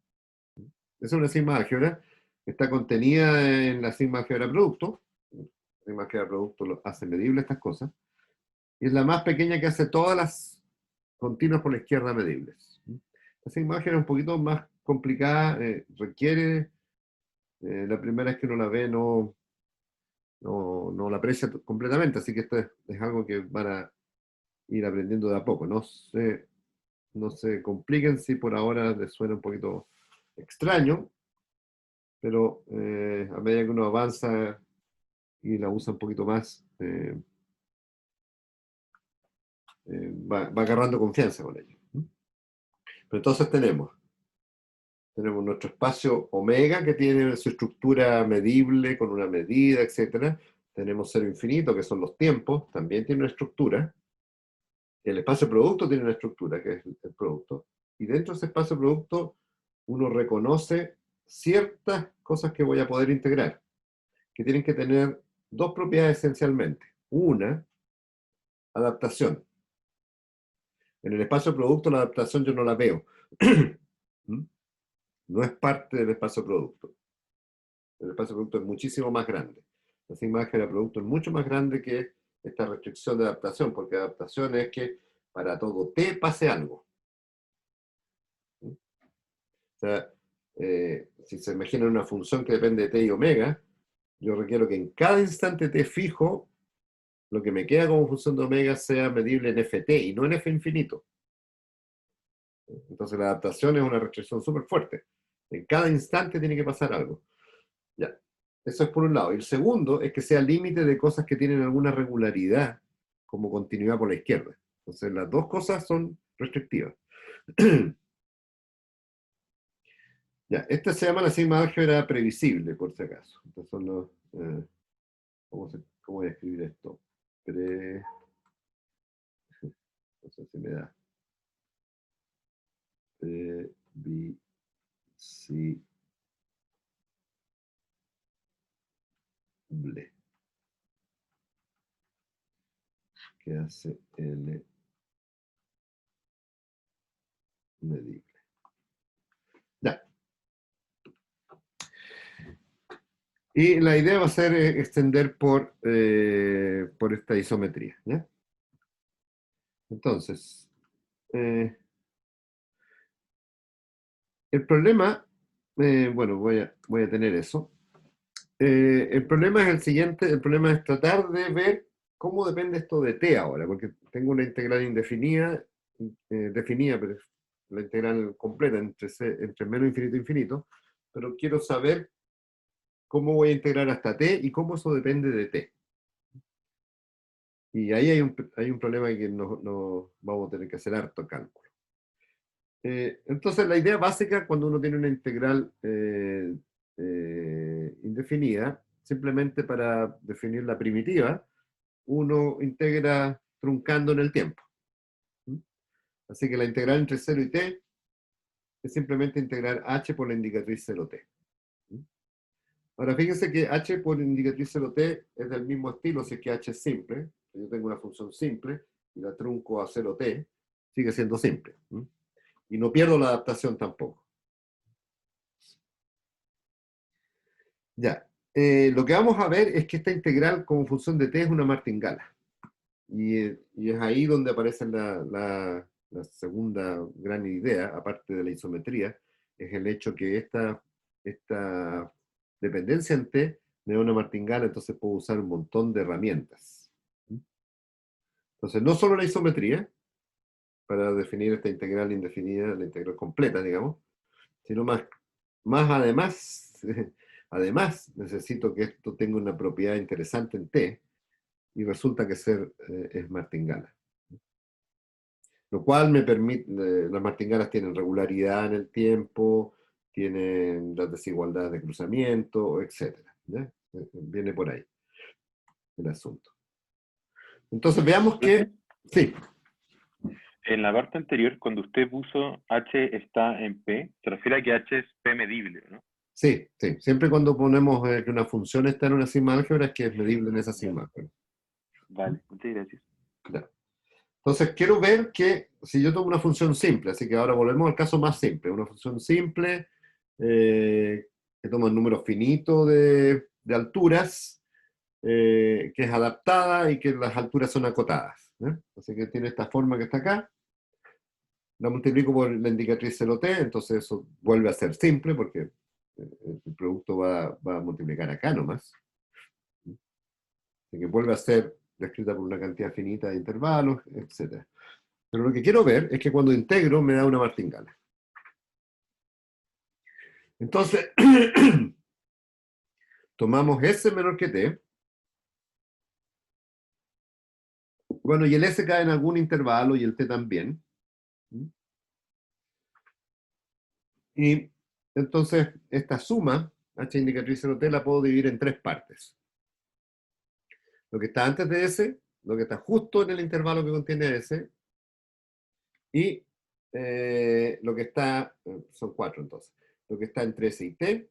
Esa es una sigma álgebra que está contenida en la sigma álgebra producto. La sigma álgebra producto hace medibles estas cosas. Y es la más pequeña que hace todas las continuas por la izquierda medibles. La sigma álgebra es un poquito más complicada, requiere, la primera vez que uno la ve no la aprecia completamente, así que esto es algo que van a ir aprendiendo de a poco. No se compliquen si por ahora les suena un poquito extraño, pero a medida que uno avanza y la usa un poquito más, va agarrando confianza con ella. Pero entonces tenemos nuestro espacio omega, que tiene su estructura medible con una medida, etc. Tenemos cero infinito, que son los tiempos, también tiene una estructura. El espacio producto tiene una estructura, que es el producto. Y dentro de ese espacio producto, uno reconoce ciertas cosas que voy a poder integrar, que tienen que tener dos propiedades esencialmente. Una, adaptación. En el espacio producto la adaptación yo no la veo. No es parte del espacio producto. El espacio producto es muchísimo más grande. La sigma álgebra producto es mucho más grande que esta restricción de adaptación, porque adaptación es que para todo t pase algo. O sea, si se imaginan una función que depende de t y omega, yo requiero que en cada instante t fijo, lo que me queda como función de omega sea medible en ft y no en f infinito. Entonces la adaptación es una restricción súper fuerte. En cada instante tiene que pasar algo. Ya. Eso es por un lado. Y el segundo es que sea límite de cosas que tienen alguna regularidad, como continuidad por la izquierda. Entonces las dos cosas son restrictivas. Ya, esta se llama la sigma álgebra previsible, por si acaso. Estos son los, ¿cómo voy a escribir esto? No sé si me da. Previsible. Que hace L medible. Ya. Y la idea va a ser extender por esta isometría. ¿Ya? Entonces, el problema, bueno, voy a tener eso. El problema es el siguiente, el problema es tratar de ver cómo depende esto de t ahora, porque tengo una integral indefinida, definida, pero es la integral completa entre menos infinito e infinito, pero quiero saber cómo voy a integrar hasta t y cómo eso depende de t. Y ahí hay un problema que no vamos a tener que hacer harto cálculo. Entonces la idea básica cuando uno tiene una integral indefinida, simplemente para definir la primitiva, uno integra truncando en el tiempo. ¿Mm? Así que la integral entre 0 y t es simplemente integrar h por la indicatriz 0t. ¿Mm? Ahora fíjense que h por indicatriz 0t es del mismo estilo si es que h es simple. Yo tengo una función simple y la trunco a 0t, sigue siendo simple. ¿Mm? Y no pierdo la adaptación tampoco. Ya. Lo que vamos a ver es que esta integral como función de t es una martingala. Y es ahí donde aparece la segunda gran idea, aparte de la isometría, es el hecho que esta dependencia en t me da una martingala, entonces puedo usar un montón de herramientas. Entonces, no solo la isometría, para definir esta integral indefinida, la integral completa, digamos, sino más además, además necesito que esto tenga una propiedad interesante en t, y resulta que es martingala. Lo cual me permite, las martingalas tienen regularidad en el tiempo, tienen las desigualdades de cruzamiento, etc. ¿Ya? Viene por ahí el asunto. Entonces veamos que, sí, En la parte anterior, cuando usted puso H está en P, se refiere a que H es P medible, ¿no? sí. Siempre cuando ponemos que una función está en una sigma álgebra es que es medible en esa sigma álgebra. Vale, muchas gracias. Ya. Entonces quiero ver que si yo tomo una función simple, así que ahora volvemos al caso más simple, una función simple que toma un número finito de alturas, que es adaptada y que las alturas son acotadas. Así que tiene esta forma que está acá, la multiplico por la indicatriz 0t, entonces eso vuelve a ser simple porque el producto va a multiplicar acá nomás. Así que vuelve a ser descrita por una cantidad finita de intervalos, etc. Pero lo que quiero ver es que cuando integro me da una martingala. Entonces, tomamos S menor que T. Bueno, y el S cae en algún intervalo y el T también. Y entonces esta suma, H indicatriz 0T, la puedo dividir en tres partes. Lo que está antes de S, lo que está justo en el intervalo que contiene S, y lo que está, son cuatro entonces, lo que está entre S y T,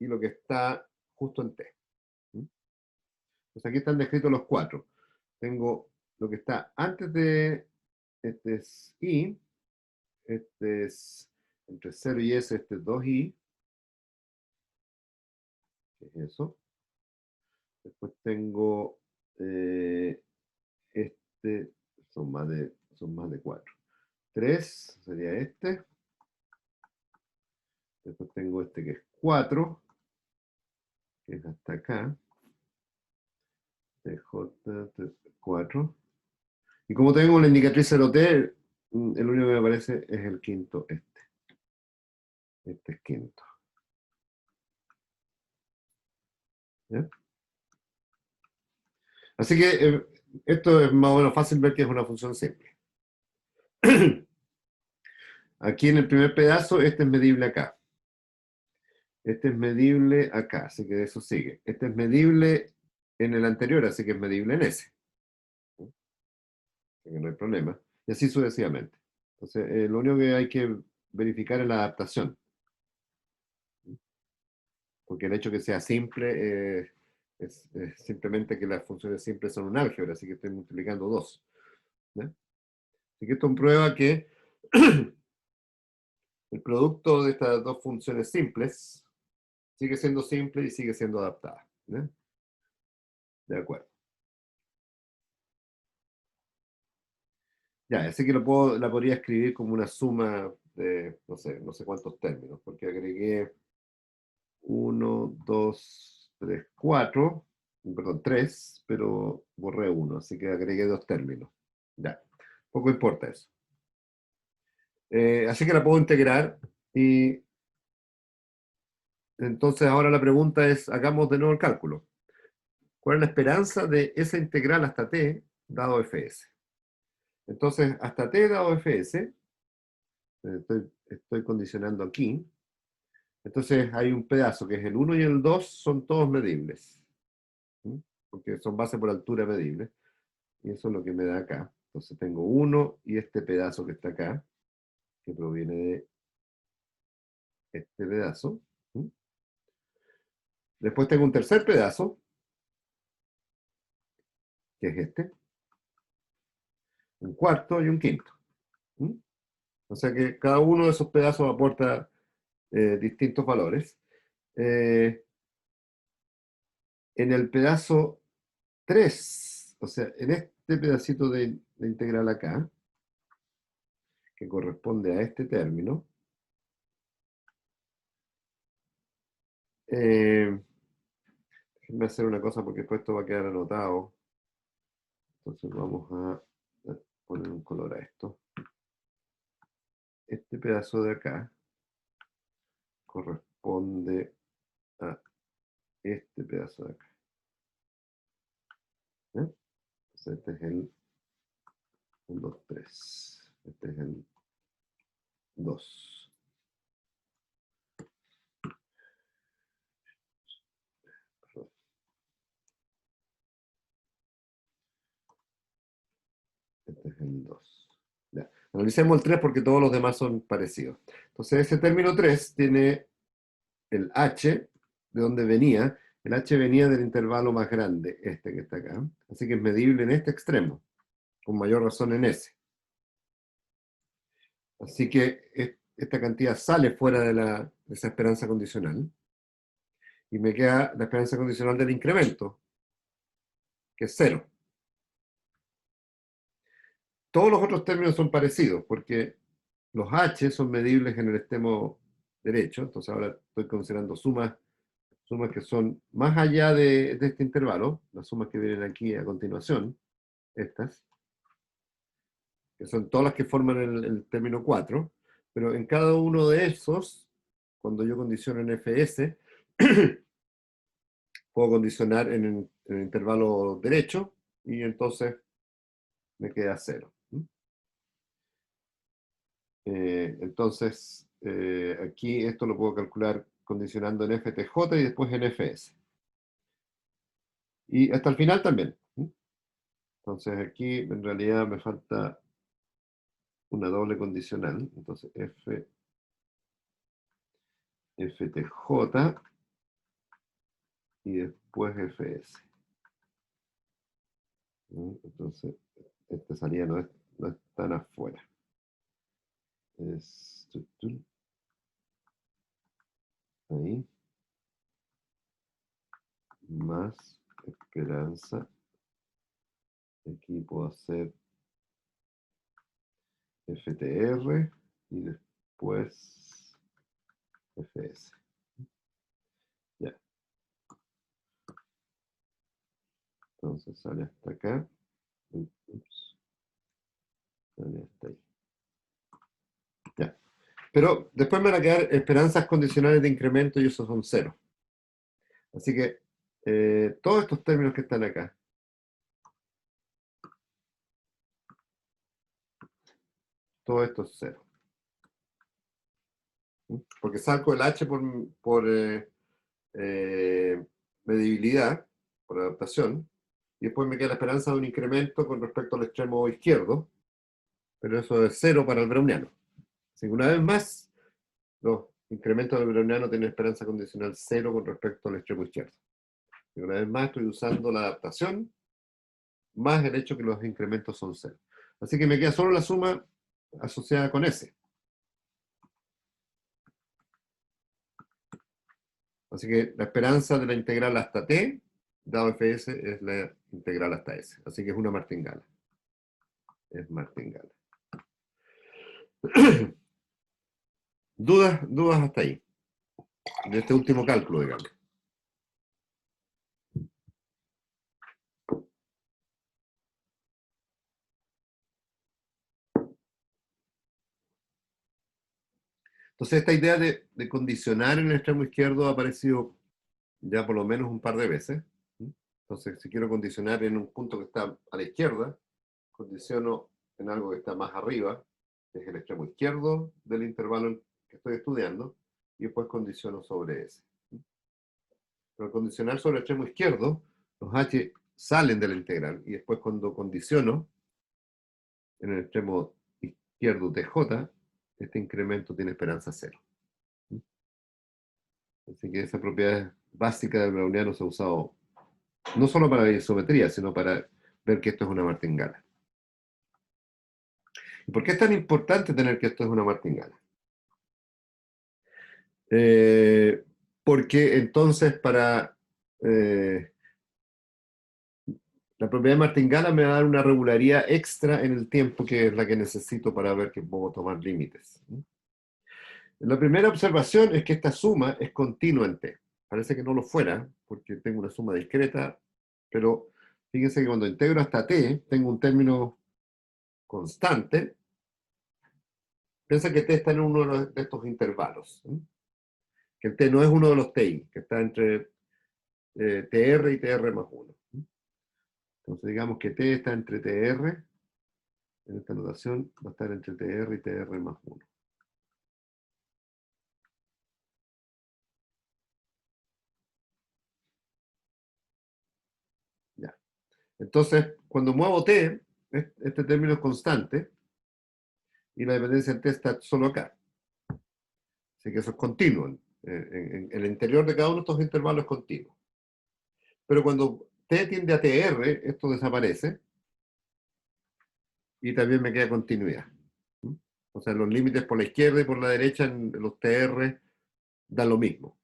y lo que está justo en T. Entonces aquí están descritos los cuatro. Tengo lo que está antes de, este es I, este es entre 0 y S, este es 2I, que es eso. Después tengo este, son más de 4. 3 sería este. Después tengo este que es 4, que es hasta acá. TJ, 4. Y como tengo la indicatriz 0T, el único que me aparece es el quinto, este. Este es quinto. ¿Ya? Así que esto es más o menos fácil ver que es una función simple. Aquí en el primer pedazo, este es medible acá. Este es medible acá, así que eso sigue. Este es medible en el anterior, así que es medible en ese. Así que no hay problema. Y así sucesivamente. Entonces, lo único que hay que verificar es la adaptación. Porque el hecho que sea simple es simplemente que las funciones simples son un álgebra, así que estoy multiplicando 2. ¿Ya? Así que esto comprueba que el producto de estas dos funciones simples sigue siendo simple y sigue siendo adaptada. ¿Ya? De acuerdo. Ya, así que la podría escribir como una suma de no sé cuántos términos, porque agregué 1, 2, 3, 4, perdón, 3, pero borré uno, así que agregué 2 términos. Ya, poco importa eso. Así que la puedo integrar y entonces ahora la pregunta es, hagamos de nuevo el cálculo. ¿Cuál es la esperanza de esa integral hasta t dado fs? Entonces, hasta t dado fs, estoy condicionando aquí, entonces hay un pedazo que es el 1 y el 2 son todos medibles, ¿sí? Porque son base por altura medibles, y eso es lo que me da acá. Entonces tengo 1 y este pedazo que está acá, que proviene de este pedazo. ¿Sí? Después tengo un tercer pedazo, que es este, un cuarto y un quinto. ¿Sí? O sea que cada uno de esos pedazos aporta distintos valores. En el pedazo 3, o sea, en este pedacito de integral acá, que corresponde a este término, déjenme hacer una cosa porque después esto va a quedar anotado. Entonces vamos a poner un color a esto. Este pedazo de acá corresponde a este pedazo de acá. ¿Eh? Entonces este es el 1, 2, 3. Este es el 2. Este es el 2. Ya. Analicemos el 3 porque todos los demás son parecidos. Entonces ese término 3 tiene el h, de donde venía. El h venía del intervalo más grande, este que está acá. Así que es medible en este extremo, con mayor razón en ese. Así que esta cantidad sale fuera de esa esperanza condicional. Y me queda la esperanza condicional del incremento, que es 0. Todos los otros términos son parecidos, porque los h son medibles en el extremo derecho. Entonces ahora estoy considerando sumas que son más allá de este intervalo, las sumas que vienen aquí a continuación, estas, que son todas las que forman el término 4, pero en cada uno de esos, cuando yo condiciono en fs, puedo condicionar en el intervalo derecho, y entonces me queda 0. Entonces, aquí esto lo puedo calcular condicionando en ftj y después en fs. Y hasta el final también. Entonces aquí en realidad me falta una doble condicional. Entonces ftj y después fs. Entonces esta salida no es tan afuera. Es ahí. Más esperanza. Aquí puedo hacer ftr y después fs. Ya. Entonces sale hasta acá. Ups. Sale hasta ahí. Ya. Pero después me van a quedar esperanzas condicionales de incremento y esos son 0. Así que todos estos términos que están acá, todo esto es 0. Porque saco el h por medibilidad, por adaptación, y después me queda la esperanza de un incremento con respecto al extremo izquierdo, pero eso es 0 para el browniano. Así que una vez más, los incrementos del browniano tienen esperanza condicional 0 con respecto al extremo izquierdo. Y una vez más estoy usando la adaptación, más el hecho que los incrementos son 0. Así que me queda solo la suma asociada con S. Así que la esperanza de la integral hasta t, dado fs, es la integral hasta s. Así que es una martingala. Es martingala. ¿Dudas hasta ahí? De este último cálculo, digamos. Entonces esta idea de condicionar en el extremo izquierdo ha aparecido ya por lo menos un par de veces. Entonces, si quiero condicionar en un punto que está a la izquierda, condiciono en algo que está más arriba, que es el extremo izquierdo del intervalo que estoy estudiando, y después condiciono sobre ese. Pero al condicionar sobre el extremo izquierdo, los h salen de la integral, y después cuando condiciono en el extremo izquierdo tj, este incremento tiene esperanza 0. Así que esa propiedad básica del browniano se ha usado no solo para la isometría, sino para ver que esto es una martingala. ¿Y por qué es tan importante tener que esto es una martingala? Porque entonces para la propiedad de martingala me va a dar una regularidad extra en el tiempo, que es la que necesito para ver que puedo tomar límites. La primera observación es que esta suma es continua en t. Parece que no lo fuera, porque tengo una suma discreta, pero fíjense que cuando integro hasta t, tengo un término constante. Piensa que t está en uno de estos intervalos. Que el t no es uno de los ti, que está entre tr y tr más 1. Entonces digamos que t está entre tr, en esta notación va a estar entre tr y tr más 1. Ya. Entonces, cuando muevo t, este término es constante, y la dependencia en t está solo acá. Así que eso es continuo. En el interior de cada uno de estos intervalos es continuo. Pero cuando t tiende a tr, esto desaparece, y también me queda continuidad. O sea, los límites por la izquierda y por la derecha en los TR dan lo mismo.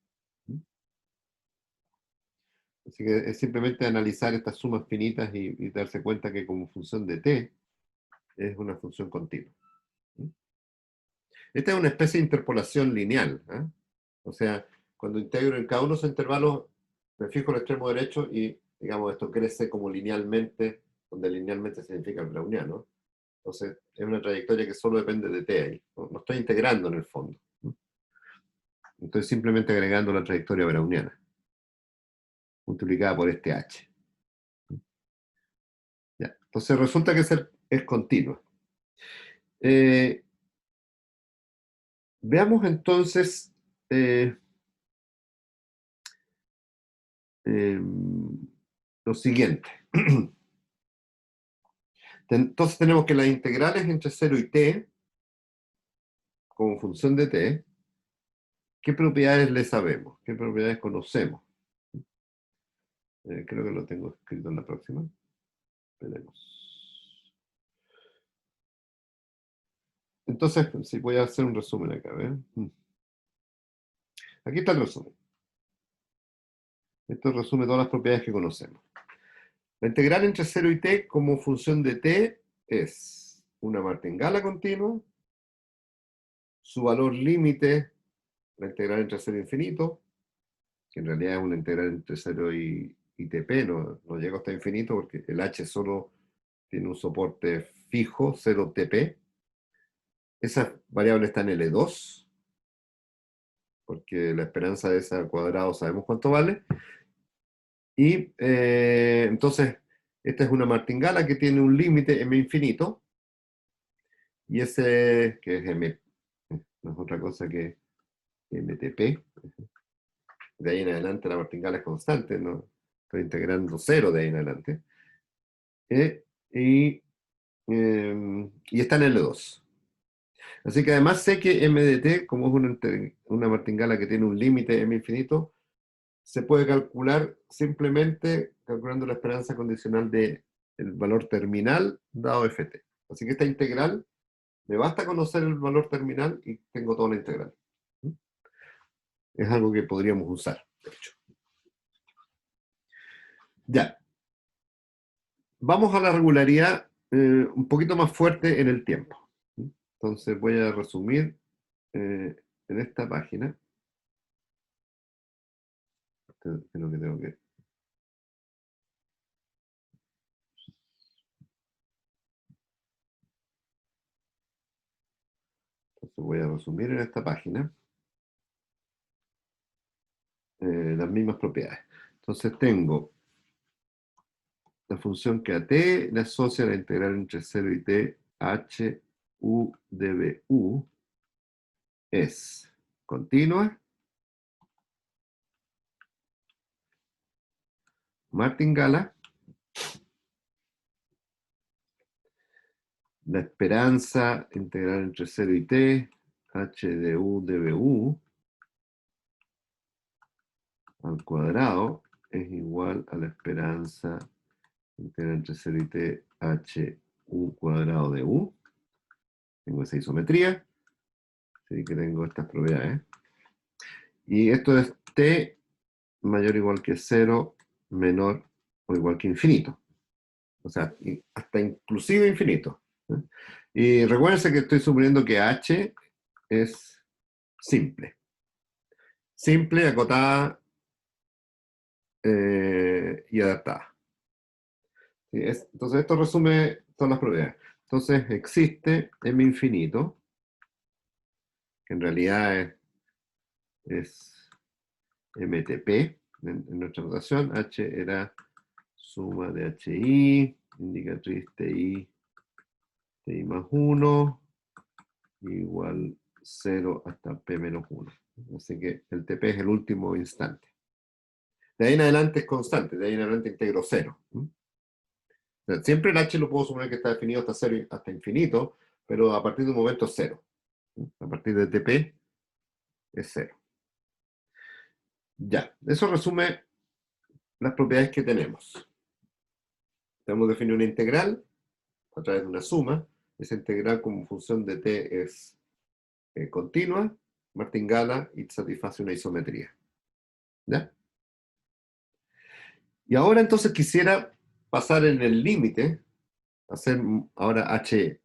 Así que es simplemente analizar estas sumas finitas y darse cuenta que como función de t es una función continua. Esta es una especie de interpolación lineal. O sea, cuando integro en cada uno de esos intervalos, me fijo el extremo derecho y, digamos, esto crece como linealmente, donde linealmente significa el browniano. Entonces, es una trayectoria que solo depende de t ahí. No estoy integrando en el fondo. Estoy simplemente agregando la trayectoria browniana, multiplicada por este h. Ya. Entonces, resulta que es continua. Veamos entonces lo siguiente. Entonces tenemos que las integrales entre 0 y t, como función de t, ¿qué propiedades le sabemos? ¿Qué propiedades conocemos? Creo que lo tengo escrito en la próxima. Veremos. Entonces, sí, voy a hacer un resumen acá. Aquí está el resumen. Esto resume todas las propiedades que conocemos. La integral entre 0 y t como función de t es una martingala continua. Su valor límite, la integral entre 0 e infinito, que en realidad es una integral entre 0 y tp, no llego hasta infinito porque el h solo tiene un soporte fijo, 0 tp. Esa variable está en L2, porque la esperanza de ese al cuadrado sabemos cuánto vale. Y entonces, esta es una martingala que tiene un límite m infinito, Y ese, que es M, no es otra cosa que MTP. De ahí en adelante la martingala es constante, no estoy integrando 0 de ahí en adelante. Y está en L2. Así que además sé que MDT, como es una martingala que tiene un límite M infinito, se puede calcular simplemente calculando la esperanza condicional del valor terminal dado Ft. Así que esta integral, me basta conocer el valor terminal y tengo toda la integral. Es algo que podríamos usar, de hecho. Ya. Vamos a la regularidad un poquito más fuerte en el tiempo. Entonces voy a resumir en esta página. Esto es lo que tengo que... Entonces voy a resumir en esta página las mismas propiedades. Entonces tengo la función que a t le asocia la integral entre 0 y t h u dv u es continua, martingala, la esperanza integral entre 0 y t h de u dv u al cuadrado es igual a la esperanza integral entre 0 y t h u cuadrado de u. Tengo esa isometría, así que tengo estas propiedades. Y esto es t mayor o igual que 0, menor o igual que infinito. O sea, hasta inclusive infinito. Y recuérdense que estoy suponiendo que h es simple. Simple, acotada y adaptada. ¿Sí? Entonces esto resume todas las propiedades. Entonces existe m infinito, que en realidad es MTP en nuestra notación. H era suma de HI, indicatriz TI más 1, igual 0 hasta P menos 1. Así que el TP es el último instante. De ahí en adelante es constante, de ahí en adelante integro 0. O sea, siempre el H lo puedo suponer que está definido hasta 0, hasta infinito, pero a partir de un momento es 0. A partir de TP es 0. Ya, eso resume las propiedades que tenemos. Tenemos definido una integral a través de una suma. Esa integral como función de t es continua, martingala y satisface una isometría. ¿Ya? Y ahora entonces quisiera pasar en el límite, hacer ahora h,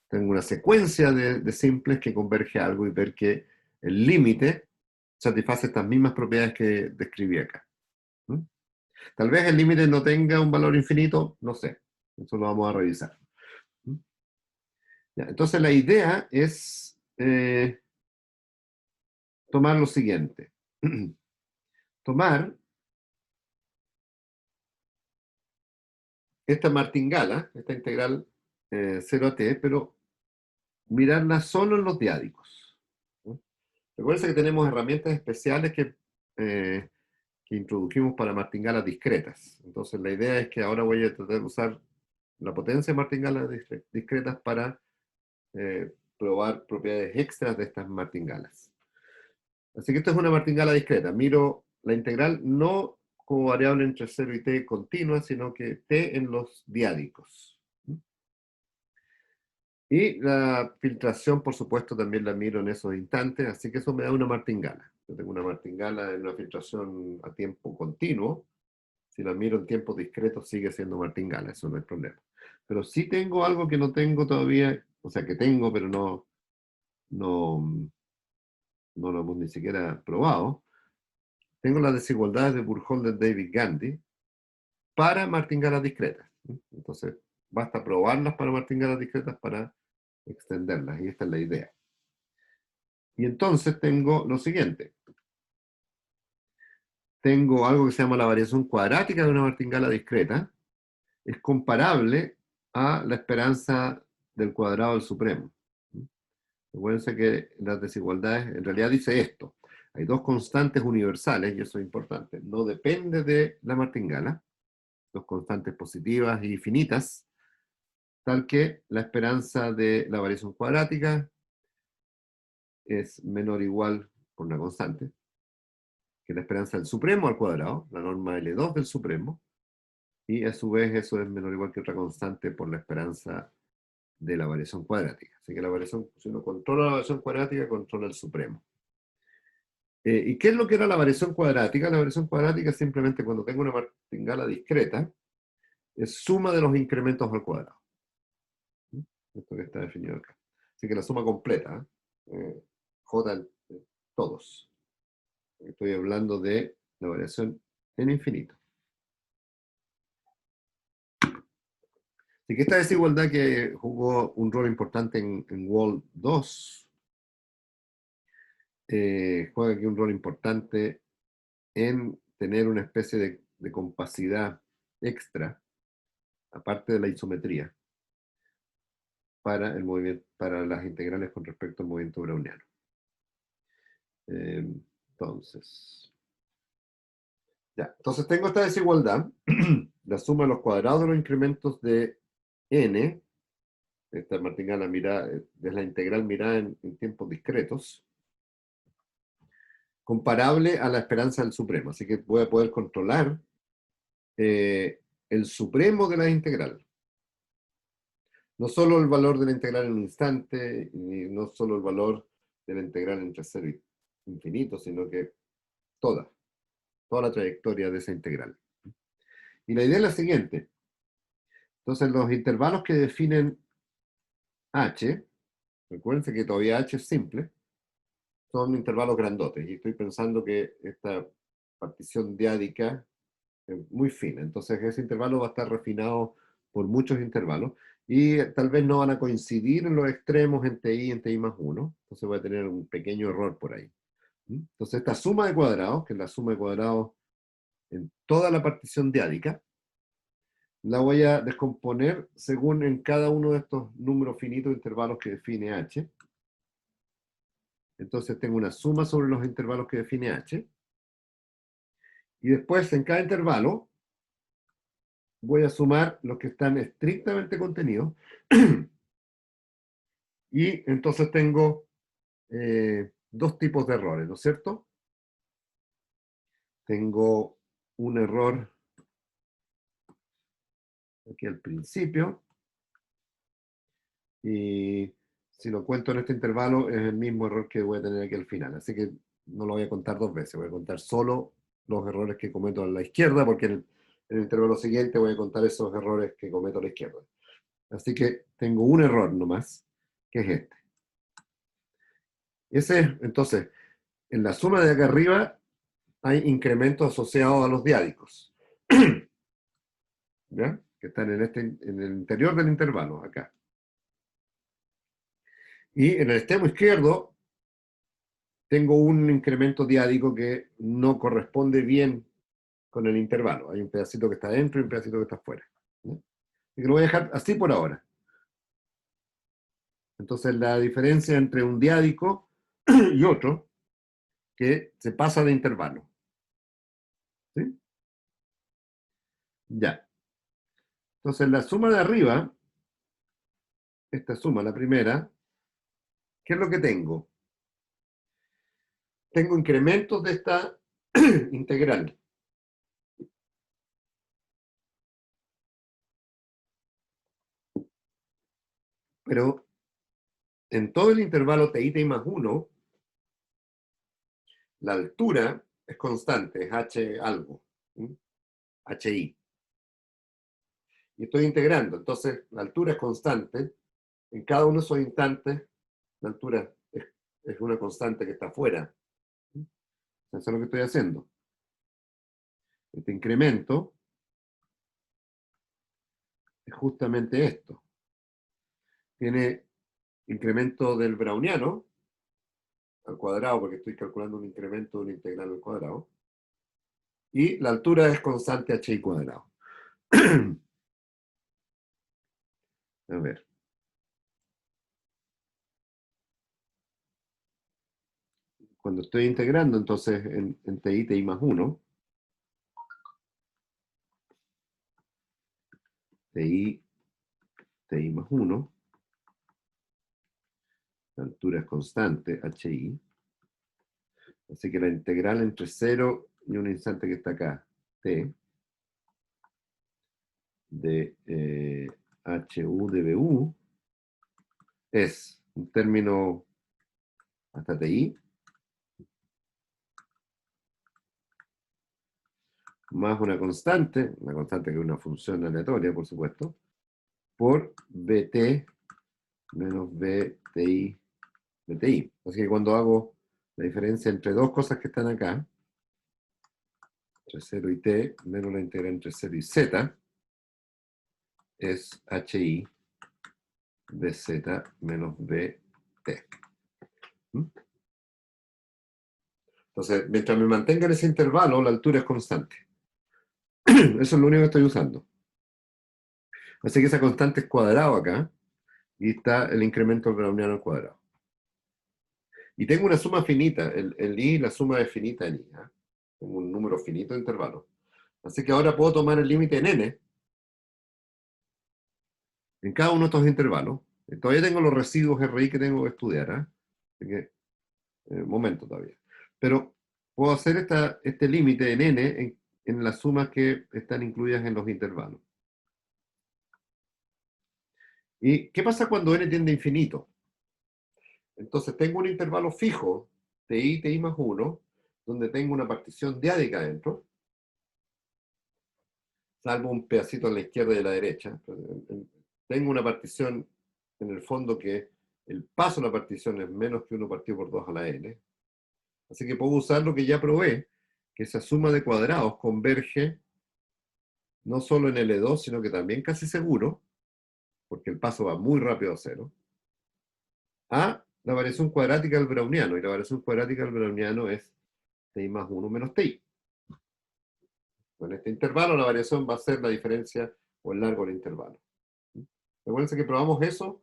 tengo una secuencia de simples que converge a algo y ver que el límite satisface estas mismas propiedades que describí acá. Tal vez el límite no tenga un valor infinito, no sé, eso lo vamos a revisar. Ya, entonces la idea es tomar lo siguiente. Tomar esta martingala, esta integral 0 a t, pero mirarla solo en los diádicos. Recuerden que tenemos herramientas especiales que introdujimos para martingalas discretas. Entonces la idea es que ahora voy a tratar de usar la potencia de martingalas discretas para probar propiedades extras de estas martingalas. Así que esto es una martingala discreta. Miro la integral no como variable entre 0 y t continua, sino que t en los diádicos. Y la filtración, por supuesto, también la miro en esos instantes, así que eso me da una martingala. Yo tengo una martingala en una filtración a tiempo continuo. Si la miro en tiempo discreto, sigue siendo martingala, eso no es problema. Pero sí tengo algo que no tengo todavía, o sea, que tengo, pero no lo hemos ni siquiera probado. Tengo las desigualdades de Burkholder-David-Gandhi para martingalas discretas. Entonces, basta probarlas para martingalas discretas para extenderlas, y esta es la idea. Y entonces tengo lo siguiente. Tengo algo que se llama la variación cuadrática de una martingala discreta. Es comparable a la esperanza del cuadrado del supremo. Acuérdense que las desigualdades, en realidad dice esto. Hay dos constantes universales, y eso es importante. No depende de la martingala, dos constantes positivas y finitas, tal que la esperanza de la variación cuadrática es menor o igual por una constante, que la esperanza del supremo al cuadrado, la norma L2 del supremo, y a su vez eso es menor o igual que otra constante por la esperanza de la variación cuadrática. Así que la variación, si uno controla la variación cuadrática, controla el supremo. ¿Y qué es lo que era la variación cuadrática? La variación cuadrática es simplemente cuando tengo una martingala discreta, es suma de los incrementos al cuadrado. Esto que está definido acá. Así que la suma completa, J, todos. Estoy hablando de la variación en infinito. Así que esta desigualdad que jugó un rol importante en Wall 2, juega aquí un rol importante en tener una especie de compacidad extra, aparte de la isometría, para el movimiento, para las integrales con respecto al movimiento browniano. Entonces tengo esta desigualdad, la suma de los cuadrados de los incrementos de n, esta martingala mirada, es la integral mirada en tiempos discretos, comparable a la esperanza del supremo. Así que voy a poder controlar el supremo de la integral. No solo el valor de la integral en un instante, y no solo el valor de la integral entre 0 y infinito, sino que toda la trayectoria de esa integral. Y la idea es la siguiente. Entonces, los intervalos que definen h, recuerden que todavía h es simple, son intervalos grandotes, y estoy pensando que esta partición diádica es muy fina, entonces ese intervalo va a estar refinado por muchos intervalos, y tal vez no van a coincidir en los extremos en TI y en TI más 1, entonces voy a tener un pequeño error por ahí. Entonces esta suma de cuadrados, que es la suma de cuadrados en toda la partición diádica, la voy a descomponer según en cada uno de estos números finitos de intervalos que define h. Entonces tengo una suma sobre los intervalos que define h. Y después en cada intervalo voy a sumar los que están estrictamente contenidos. Y entonces tengo dos tipos de errores, ¿no es cierto? Tengo un error aquí al principio. Y si lo cuento en este intervalo, es el mismo error que voy a tener aquí al final. Así que no lo voy a contar dos veces. Voy a contar solo los errores que cometo a la izquierda, porque en el intervalo siguiente voy a contar esos errores que cometo a la izquierda. Así que tengo un error nomás, que es este. Entonces, en la suma de acá arriba hay incrementos asociados a los diádicos. ¿Ya? Que están en el interior del intervalo, acá. Y en el extremo izquierdo tengo un incremento diádico que no corresponde bien con el intervalo. Hay un pedacito que está dentro y un pedacito que está afuera. ¿No? Y que lo voy a dejar así por ahora. Entonces la diferencia entre un diádico y otro, que se pasa de intervalo. ¿Sí? Ya. Entonces la suma de arriba, esta suma, la primera, ¿qué es lo que tengo? Tengo incrementos de esta integral. Pero en todo el intervalo TI más 1, la altura es constante, es h algo, hi. Y estoy integrando, entonces la altura es constante. En cada uno de esos instantes, la altura es una constante que está afuera. Eso es lo que estoy haciendo. Este incremento es justamente esto. Tiene incremento del browniano al cuadrado, porque estoy calculando un incremento de una integral al cuadrado. Y la altura es constante hi cuadrado. A ver. cuando estoy integrando, entonces en TI más 1, TI más 1, la altura es constante, HI, así que la integral entre 0 y un instante que está acá, T, de HU de BU, es un término hasta TI, más una constante que es una función aleatoria, por supuesto, por BT menos BTI de TI. Así que cuando hago la diferencia entre dos cosas que están acá, entre 0 y T, menos la integral entre 0 y Z, es HI BZ menos BT. ¿Mm? Entonces, mientras me mantenga en ese intervalo, la altura es constante. Eso es lo único que estoy usando. Así que esa constante es cuadrado acá, y está el incremento browniano al cuadrado. Y tengo una suma finita, el I, la suma es finita en I. ¿Eh? Tengo un número finito de intervalos. Así que ahora puedo tomar el límite en N, en cada uno de estos intervalos. Todavía tengo los residuos RI que tengo que estudiar. ¿Eh? Así que, momento todavía. Pero puedo hacer este límite en N en las sumas que están incluidas en los intervalos. ¿Y qué pasa cuando N tiende a infinito? Entonces tengo un intervalo fijo, TI más 1, donde tengo una partición diádica dentro, salvo un pedacito a la izquierda y a la derecha. Tengo una partición en el fondo que el paso de la partición es menos que 1 partido por 2 a la n. Así que puedo usar lo que ya probé, que esa suma de cuadrados converge no solo en L2, sino que también casi seguro, porque el paso va muy rápido a 0, a la variación cuadrática del browniano. Y la variación cuadrática del browniano es TI más 1 menos TI. En este intervalo la variación va a ser la diferencia o el largo del intervalo. Recuerden que probamos eso.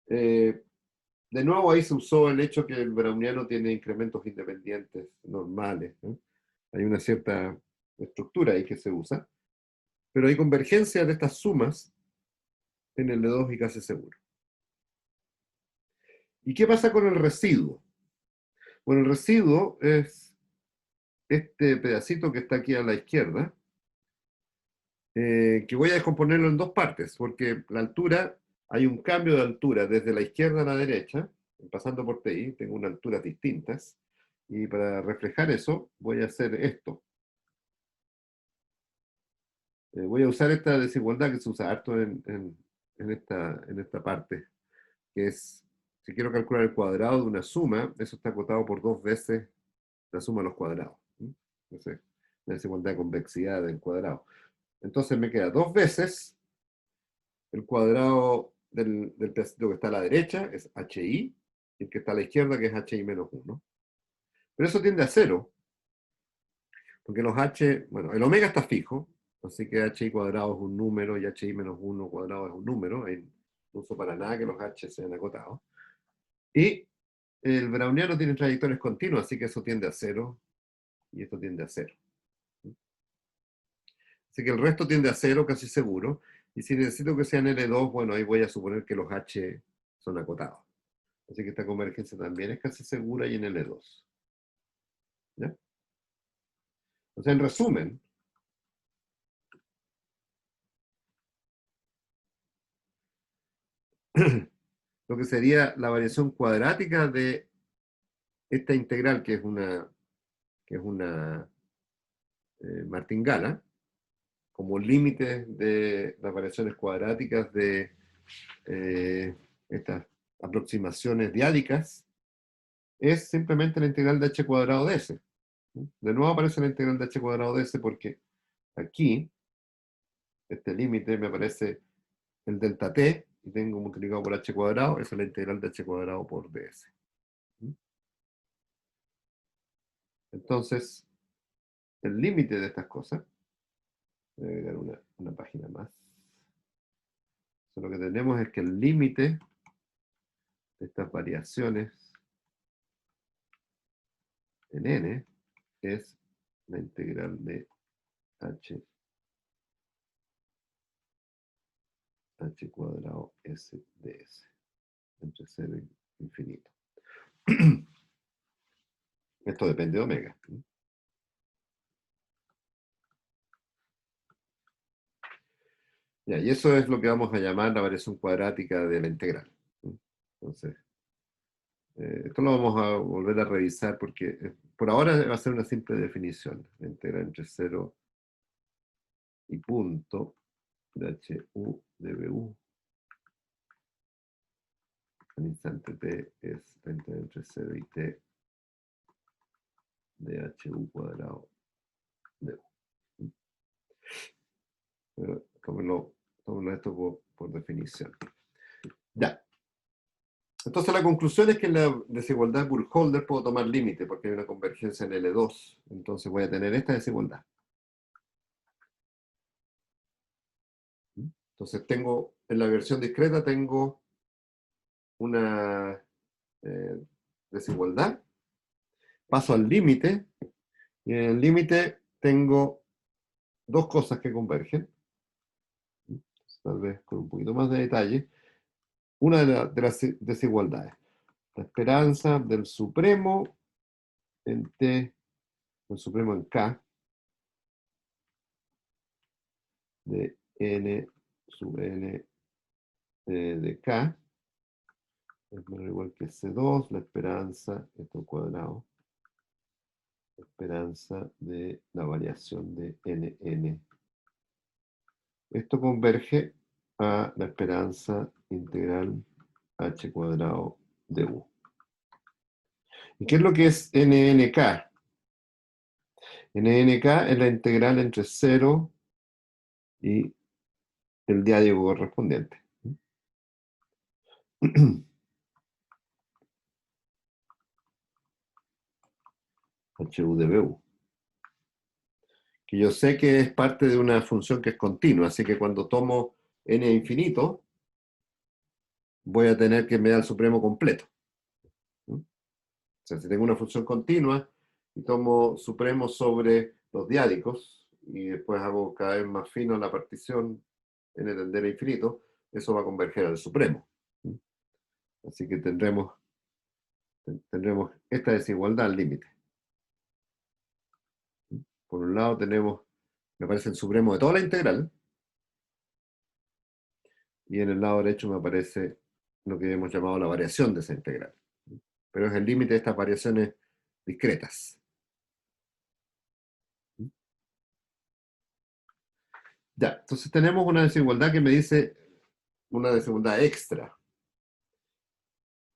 De nuevo ahí se usó el hecho que el browniano tiene incrementos independientes normales. ¿No? Hay una cierta estructura ahí que se usa. Pero hay convergencia de estas sumas en el L2 y casi seguro. ¿Y qué pasa con el residuo? Bueno, el residuo es este pedacito que está aquí a la izquierda, que voy a descomponerlo en dos partes, porque la altura, hay un cambio de altura desde la izquierda a la derecha, pasando por TI, tengo unas alturas distintas, y para reflejar eso voy a hacer esto. Voy a usar esta desigualdad que se usa harto en esta parte, que es, si quiero calcular el cuadrado de una suma, eso está acotado por 2 veces la suma de los cuadrados. Entonces, la desigualdad de convexidad del cuadrado. Entonces me queda 2 veces el cuadrado del pedacito que está a la derecha, es HI, y el que está a la izquierda, que es HI menos 1. Pero eso tiende a 0, porque los H, bueno, el omega está fijo, así que HI cuadrado es un número y HI menos 1 cuadrado es un número, no uso para nada que los H sean acotados. Y el browniano tiene trayectorias continuas, así que eso tiende a 0, y esto tiende a 0. Así que el resto tiende a 0 casi seguro, y si necesito que sean L2, bueno, ahí voy a suponer que los H son acotados. Así que esta convergencia también es casi segura y en L2. ¿Ya? O sea, en resumen, lo que sería la variación cuadrática de esta integral, que es una martingala, como límite de las variaciones cuadráticas de estas aproximaciones diádicas, es simplemente la integral de h cuadrado de s. De nuevo aparece la integral de h cuadrado de s porque aquí, este límite me aparece el delta t, y tengo multiplicado por h cuadrado, esa es la integral de h cuadrado por ds. Entonces, el límite de estas cosas, voy a agregar una página más. Lo que tenemos es que el límite de estas variaciones en n es la integral de h cuadrado s de s, entre 0 y infinito. Esto depende de omega. Ya, y eso es lo que vamos a llamar la variación cuadrática de la integral. Entonces, esto lo vamos a volver a revisar porque por ahora va a ser una simple definición. La integral entre 0 y punto de HU de BU al instante t es la integral entre 0 y t de HU cuadrado de U. Pero tómenlo esto por definición. Ya. Entonces la conclusión es que en la desigualdad Burkholder puedo tomar límite porque hay una convergencia en L2. Entonces voy a tener esta desigualdad. Entonces tengo, en la versión discreta tengo una desigualdad. Paso al límite. Y en el límite tengo dos cosas que convergen. Tal vez con un poquito más de detalle. Una de las desigualdades. La esperanza del supremo en T, el supremo en K, de N sub N de K, es menor o igual que C2, la esperanza, esto al cuadrado, la esperanza de la variación de NN. Esto converge a la esperanza integral H cuadrado de U. ¿Y qué es lo que es NNK? NNK es la integral entre 0 y el diálogo correspondiente. HU de BU. Que yo sé que es parte de una función que es continua, así que cuando tomo n infinito, voy a tener que me da el supremo completo. O sea, si tengo una función continua y tomo supremo sobre los diádicos y después hago cada vez más fino la partición n tender a infinito, eso va a converger al supremo. Así que tendremos esta desigualdad al límite. Por un lado tenemos, me aparece el supremo de toda la integral, y en el lado derecho me aparece lo que hemos llamado la variación de esa integral. Pero es el límite de estas variaciones discretas. Ya, entonces tenemos una desigualdad que me dice una desigualdad extra.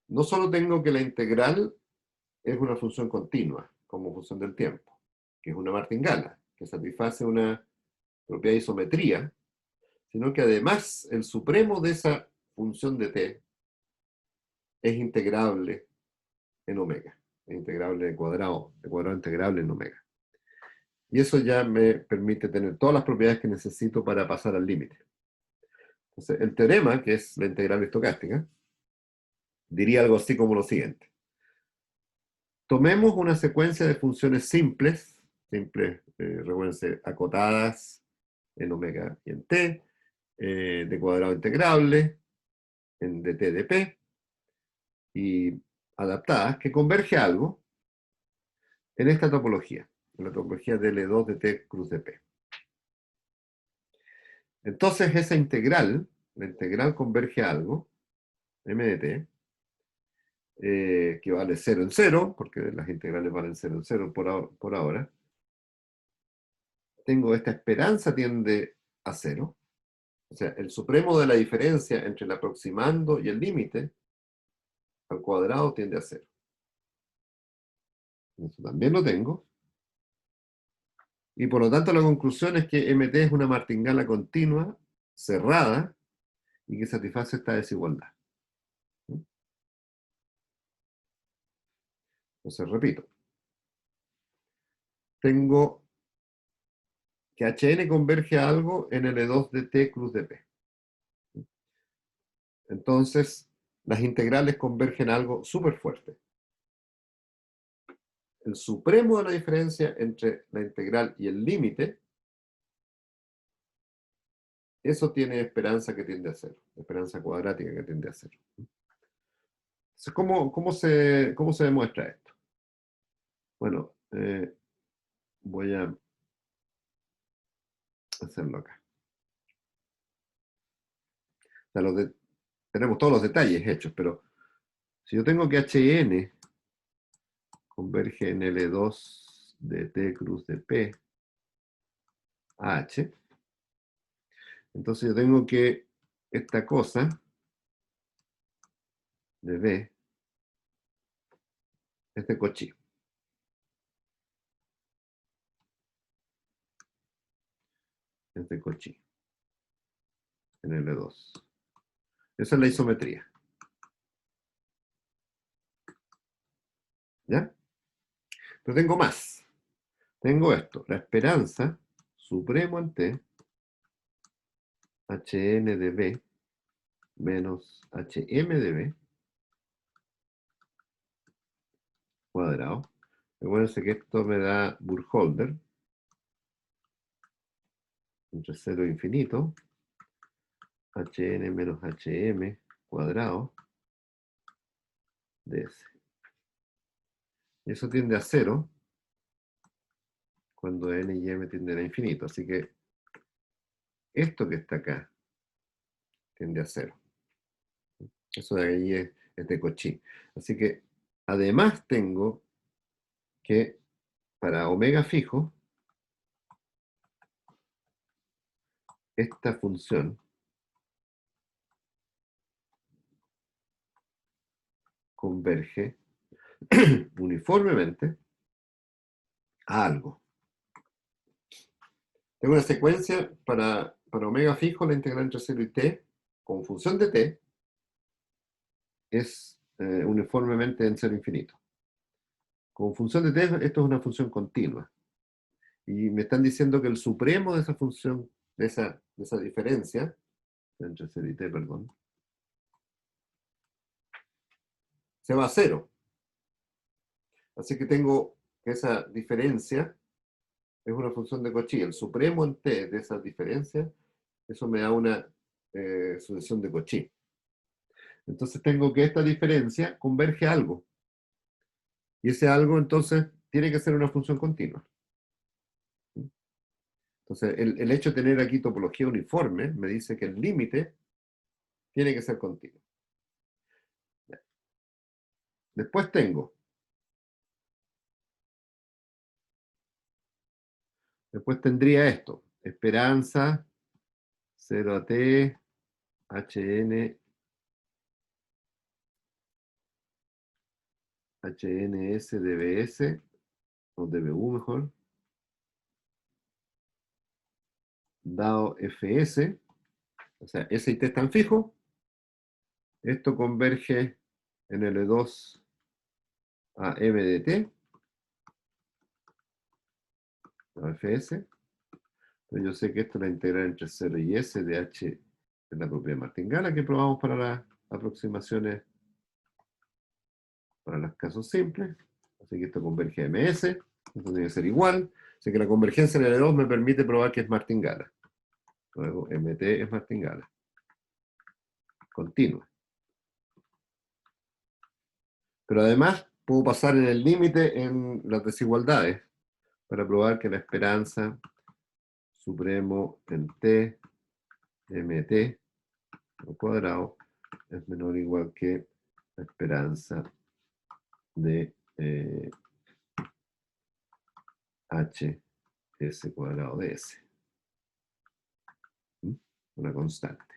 No solo tengo que la integral es una función continua, como función del tiempo, que es una martingala, que satisface una propiedad de isometría, sino que además el supremo de esa función de t es integrable en omega, es integrable de cuadrado integrable en omega. Y eso ya me permite tener todas las propiedades que necesito para pasar al límite. Entonces, el teorema, que es la integral estocástica, diría algo así como lo siguiente. Tomemos una secuencia de funciones simples, recuérdense, acotadas en omega y en t, de cuadrado integrable, en dt de p, y adaptadas, que converge a algo en esta topología, en la topología de L2 de t cruz de p. Entonces esa integral, la integral converge a algo, m de t, que vale 0 en 0, porque las integrales valen 0 en 0 por ahora. Tengo esta esperanza tiende a 0. O sea, el supremo de la diferencia entre el aproximando y el límite al cuadrado tiende a 0. Eso también lo tengo. Y por lo tanto la conclusión es que MT es una martingala continua, cerrada, y que satisface esta desigualdad. Entonces, repito. Tengo que Hn converge a algo en L2 de t cruz de p. Entonces, las integrales convergen a algo súper fuerte. el supremo de la diferencia entre la integral y el límite, eso tiene esperanza que tiende a cero, esperanza cuadrática que tiende a cero. Entonces, ¿cómo se demuestra esto? Bueno, voy a hacerlo acá. O sea, tenemos todos los detalles hechos, pero si yo tengo que Hn converge en L2 de T cruz de P a H, entonces yo tengo que esta cosa de B es de Cauchy. Es de Cauchy en L2. Esa es la isometría. ¿Ya? Pero tengo más. Tengo esto. La esperanza supremo en T, Hn de B menos Hm de B cuadrado. Recuerden que esto me da Burkholder entre 0 e infinito. Hn menos Hm cuadrado de S. Y eso tiende a 0 cuando n y m tienden a infinito. Así que esto que está acá tiende a 0. Eso de ahí es de Cauchy. Así que además tengo que para omega fijo, esta función converge uniformemente a algo. Tengo una secuencia para omega fijo, la integral entre 0 y t, con función de t, es uniformemente en 0 infinito. Con función de t, esto es una función continua. Y me están diciendo que el supremo de esa función, de esa diferencia, entre 0 y t, perdón, se va a 0. Así que tengo que esa diferencia es una función de Cauchy. El supremo en t de esa diferencia, eso me da una sucesión de Cauchy. Entonces tengo que esta diferencia converge a algo. Y ese algo, entonces, tiene que ser una función continua. Entonces, el hecho de tener aquí topología uniforme me dice que el límite tiene que ser continuo. Después tendría esto. Esperanza, 0 a t, hn, hns dbs, o dbu mejor, dado fs, o sea, s y t están fijos, esto converge en L2 a m de t, a fs, pero yo sé que esto es la integral entre 0 y s de h de la propiedad Martingala que probamos para las aproximaciones para los casos simples. Así que esto converge a ms, esto tiene que ser igual. Así que la convergencia en L2 me permite probar que es Martingala. Luego mt es Martingala. Continua. Pero además puedo pasar en el límite en las desigualdades para probar que la esperanza supremo en t mt al cuadrado es menor o igual que la esperanza de h s cuadrado de s. Una constante.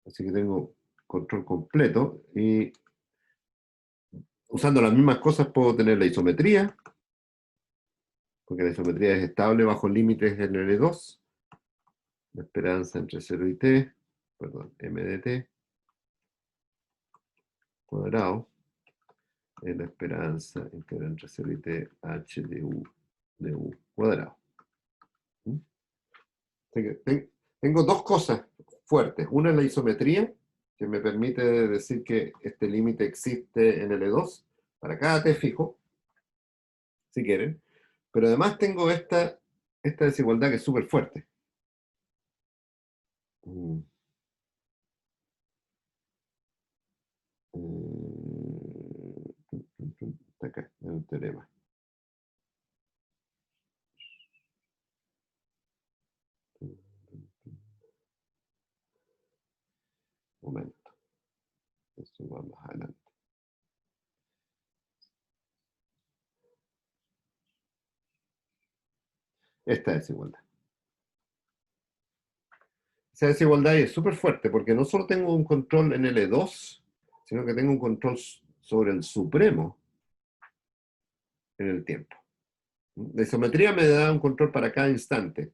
Así que tengo control completo y usando las mismas cosas puedo tener la isometría, porque la isometría es estable bajo límites en L2, la esperanza entre 0 y t, perdón, m de t, cuadrado, es la esperanza entre 0 y t, h de u cuadrado. Así que tengo dos cosas fuertes. Una es la isometría, que me permite decir que este límite existe en L2 para cada t fijo. si quieren. Pero además tengo esta desigualdad que es súper fuerte. Está acá, en el teorema. Un momento. Esto va más adelante. Esta desigualdad. Esa desigualdad es súper fuerte porque no solo tengo un control en L2, sino que tengo un control sobre el supremo en el tiempo. La isometría me da un control para cada instante.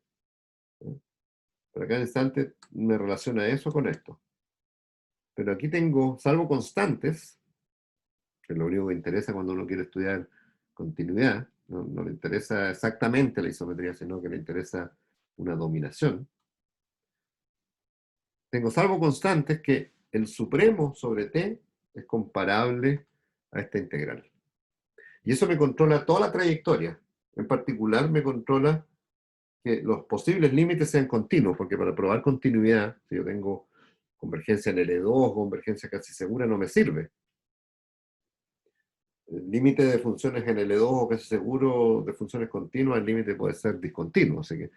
Para cada instante me relaciona eso con esto. Pero aquí tengo, salvo constantes, que es lo único que interesa cuando uno quiere estudiar continuidad, no le interesa exactamente la isometría, sino que le interesa una dominación. Tengo salvo constantes que el supremo sobre t es comparable a esta integral. Y eso me controla toda la trayectoria. En particular me controla que los posibles límites sean continuos, porque para probar continuidad, si yo tengo convergencia en L2, convergencia casi segura, no me sirve. El límite de funciones en L2 o casi seguro de funciones continuas, el límite puede ser discontinuo. Así que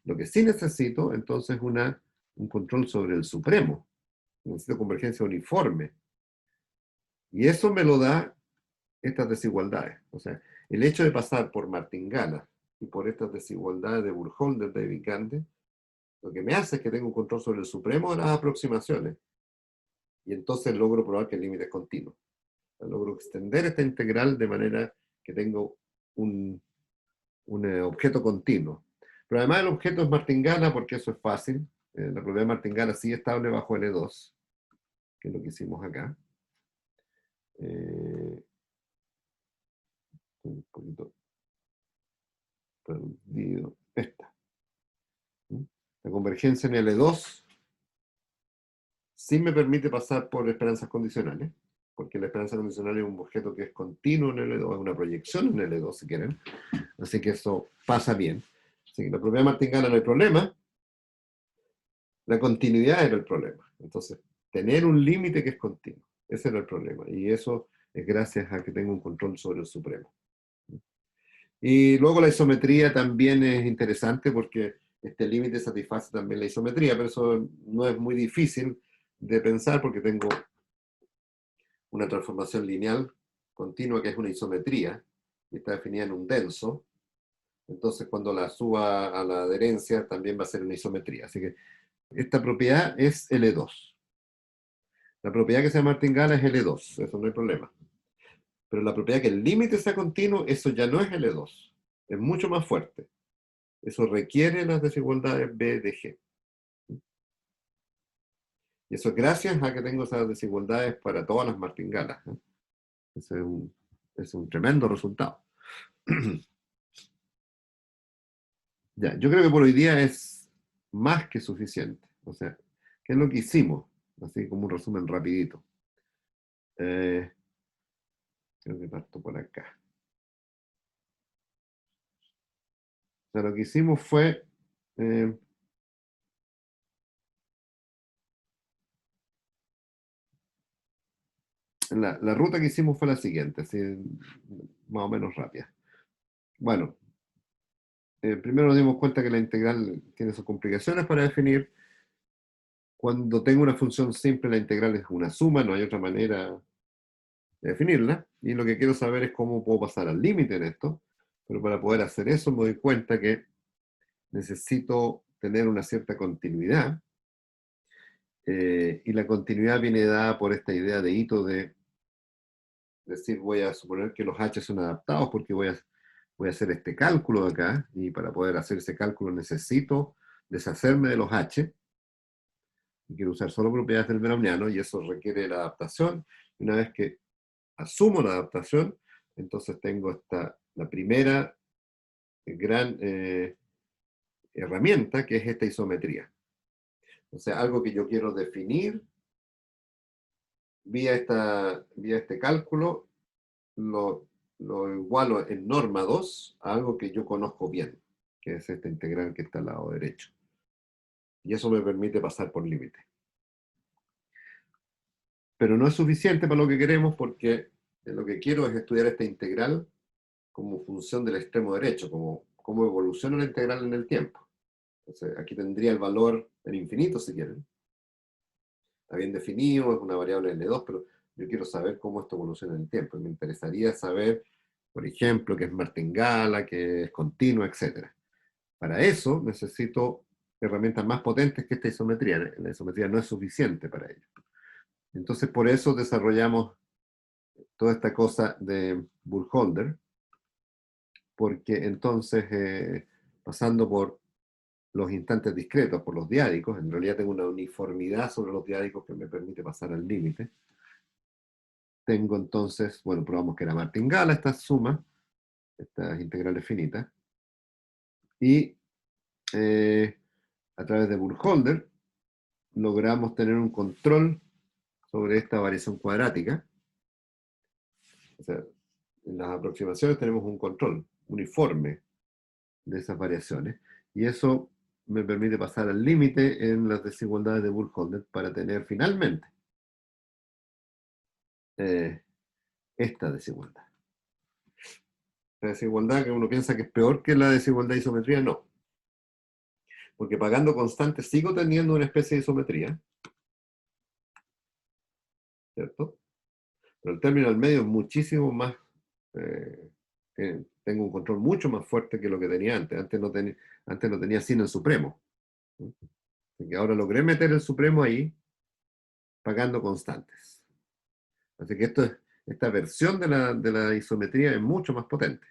lo que sí necesito, entonces, es un control sobre el supremo. Necesito convergencia uniforme. Y eso me lo da estas desigualdades. O sea, el hecho de pasar por martingala y por estas desigualdades de Burkholder, de Vikander, lo que me hace es que tengo un control sobre el supremo de las aproximaciones. Y entonces logro probar que el límite es continuo. Logro extender esta integral de manera que tengo un objeto continuo. Pero además el objeto es martingala porque eso es fácil. La propiedad de martingala sí estable bajo L2, que es lo que hicimos acá. Un poquito perdido. Esta. La convergencia en L2 sí me permite pasar por esperanzas condicionales, porque la esperanza condicional es un objeto que es continuo en L2, es una proyección en L2 si quieren, así que eso pasa bien. Así que la propiedad martingala no hay problema, la continuidad era el problema. Entonces, tener un límite que es continuo, ese era el problema, y eso es gracias a que tengo un control sobre el supremo. Y luego la isometría también es interesante porque este límite satisface también la isometría, pero eso no es muy difícil de pensar porque tengo una transformación lineal continua que es una isometría y está definida en un denso. Entonces cuando la suba a la adherencia también va a ser una isometría. Así que esta propiedad es L2. La propiedad que se llama martingala es L2, eso no hay problema. Pero la propiedad que el límite sea continuo, eso ya no es L2. Es mucho más fuerte. Eso requiere las desigualdades B de G. Y eso es gracias a que tengo esas desigualdades para todas las martingalas. Ese es un tremendo resultado. Ya, yo creo que por hoy día es más que suficiente. O sea, ¿qué es lo que hicimos? Así como un resumen rapidito. Creo que parto por acá. O sea, lo que hicimos fue... la ruta que hicimos fue la siguiente, así, más o menos rápida. Bueno, primero nos dimos cuenta que la integral tiene sus complicaciones para definir. Cuando tengo una función simple, la integral es una suma, no hay otra manera de definirla. Y lo que quiero saber es cómo puedo pasar al límite en esto. Pero para poder hacer eso me doy cuenta que necesito tener una cierta continuidad. Y la continuidad viene dada por esta idea de hito de decir, voy a suponer que los h son adaptados porque voy a hacer este cálculo de acá, y para poder hacer ese cálculo necesito deshacerme de los h, y quiero usar solo propiedades del browniano, y eso requiere la adaptación. Y una vez que asumo la adaptación, entonces tengo la primera gran herramienta, que es esta isometría. O sea, algo que yo quiero definir vía este cálculo, lo lo igualo en norma 2 a algo que yo conozco bien, que es esta integral que está al lado derecho. Y eso me permite pasar por límite. Pero no es suficiente para lo que queremos, porque lo que quiero es estudiar esta integral como función del extremo derecho, como cómo evoluciona la integral en el tiempo. Entonces, aquí tendría el valor en infinito, si quieren. Está bien definido, es una variable L2, pero yo quiero saber cómo esto evoluciona en el tiempo. Y me interesaría saber, por ejemplo, que es martingala, que es continua, etc. Para eso necesito herramientas más potentes que esta isometría. La isometría no es suficiente para ello. Entonces, por eso desarrollamos toda esta cosa de Burkholder, porque entonces, pasando por los instantes discretos, por los diádicos, en realidad tengo una uniformidad sobre los diádicos que me permite pasar al límite. Tengo entonces, bueno, probamos que era martingala esta suma, estas integrales finitas, y a través de Burkholder logramos tener un control sobre esta variación cuadrática. O sea, en las aproximaciones tenemos un control uniforme de esas variaciones, y eso me permite pasar al límite en las desigualdades de Burkholder para tener finalmente esta desigualdad. La desigualdad que uno piensa que es peor que la desigualdad de isometría, no. Porque pagando constantes sigo teniendo una especie de isometría, ¿cierto? Pero el término al medio es muchísimo más, tengo un control mucho más fuerte que lo que tenía antes. Antes no tenía sino el supremo. ¿Sí? Así que ahora logré meter el supremo ahí, pagando constantes. Así que esta versión de la isometría es mucho más potente.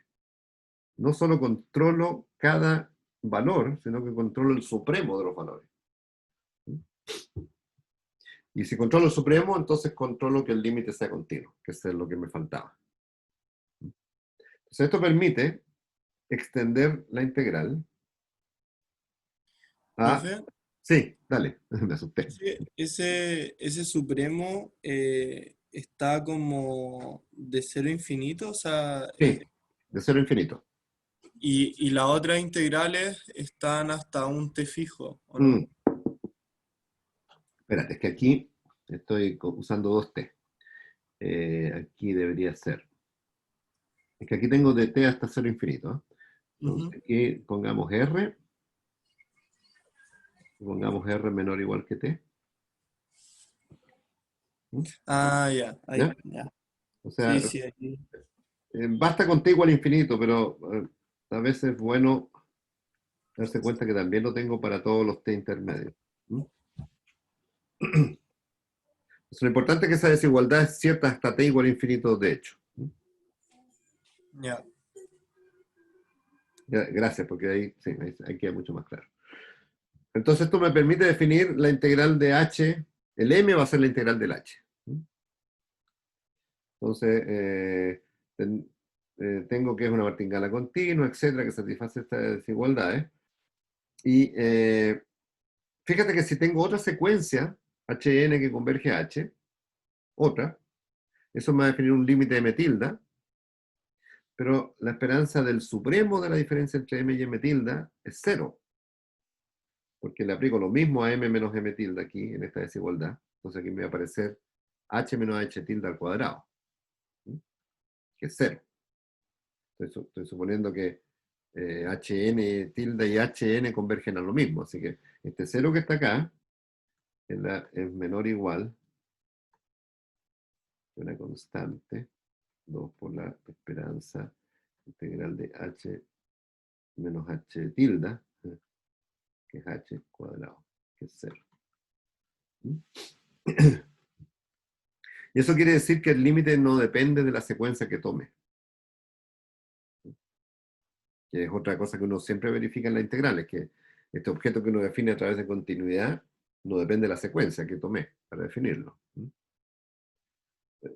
No solo controlo cada valor, sino que controlo el supremo de los valores. Y si controlo el supremo, entonces controlo que el límite sea continuo, que es lo que me faltaba. Entonces esto permite extender la integral a... Profe, Sí, dale, me asusté. ese supremo está como de cero a infinito, o sea, Sí, de cero a infinito. y las otras integrales están hasta un t fijo, ¿o no? Mm, Espérate, es que aquí estoy usando dos t. Aquí debería ser. Es que aquí tengo de t hasta cero infinito. ¿Eh? Ujú. Entonces aquí pongamos r. Pongamos r menor o igual que t. ¿Mm? Ah, ya, ahí, ¿Ya? ya. O Sí, sea, sí, ahí. basta con t igual a infinito, pero a veces es bueno darse cuenta que también lo tengo para todos los t intermedios. ¿Mm? Entonces, lo importante es que esa desigualdad es cierta hasta t igual a infinito, de hecho. ¿Mm? Ya. Gracias, porque ahí, sí, ahí queda mucho más claro. Entonces esto me permite definir la integral de h. El m va a ser la integral del h. ¿Mm? Entonces, tengo que es una martingala continua, etcétera, que satisface estas desigualdades. Y fíjate que si tengo otra secuencia, hn que converge a h, otra, eso me va a definir un límite de m tilde, pero la esperanza del supremo de la diferencia entre m y m tilde es cero, porque le aplico lo mismo a m menos m tilde aquí, en esta desigualdad. Entonces aquí me va a aparecer h menos h tilde al cuadrado, ¿sí? Que es cero. Estoy suponiendo que hn tilde y hn convergen a lo mismo, así que este cero que está acá es menor o igual que una constante, 2 por la esperanza integral de h menos h tilde, que es h cuadrado, que es 0. ¿Mm? Y eso quiere decir que el límite no depende de la secuencia que tome, que es otra cosa que uno siempre verifica en la integral, es que este objeto que uno define a través de continuidad no depende de la secuencia que tomé para definirlo.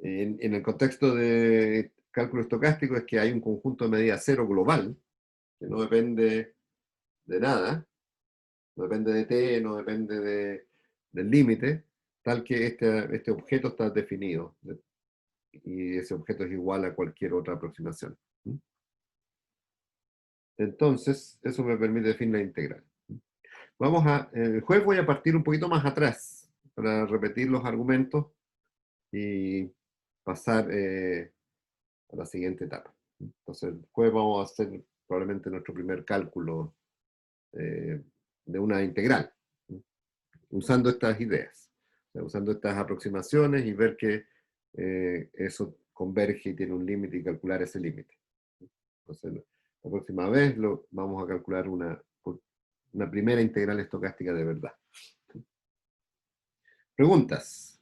En el contexto de cálculo estocástico es que hay un conjunto de medidas cero global, que no depende de nada, no depende de t, no depende del límite, tal que este objeto está definido y ese objeto es igual a cualquier otra aproximación. Entonces, eso me permite definir la integral. El jueves voy a partir un poquito más atrás para repetir los argumentos y pasar a la siguiente etapa. Entonces, el jueves vamos a hacer probablemente nuestro primer cálculo de una integral, usando estas ideas, o sea, usando estas aproximaciones y ver que eso converge y tiene un límite y calcular ese límite. Entonces, la próxima vez vamos a calcular una primera integral estocástica de verdad. ¿Preguntas?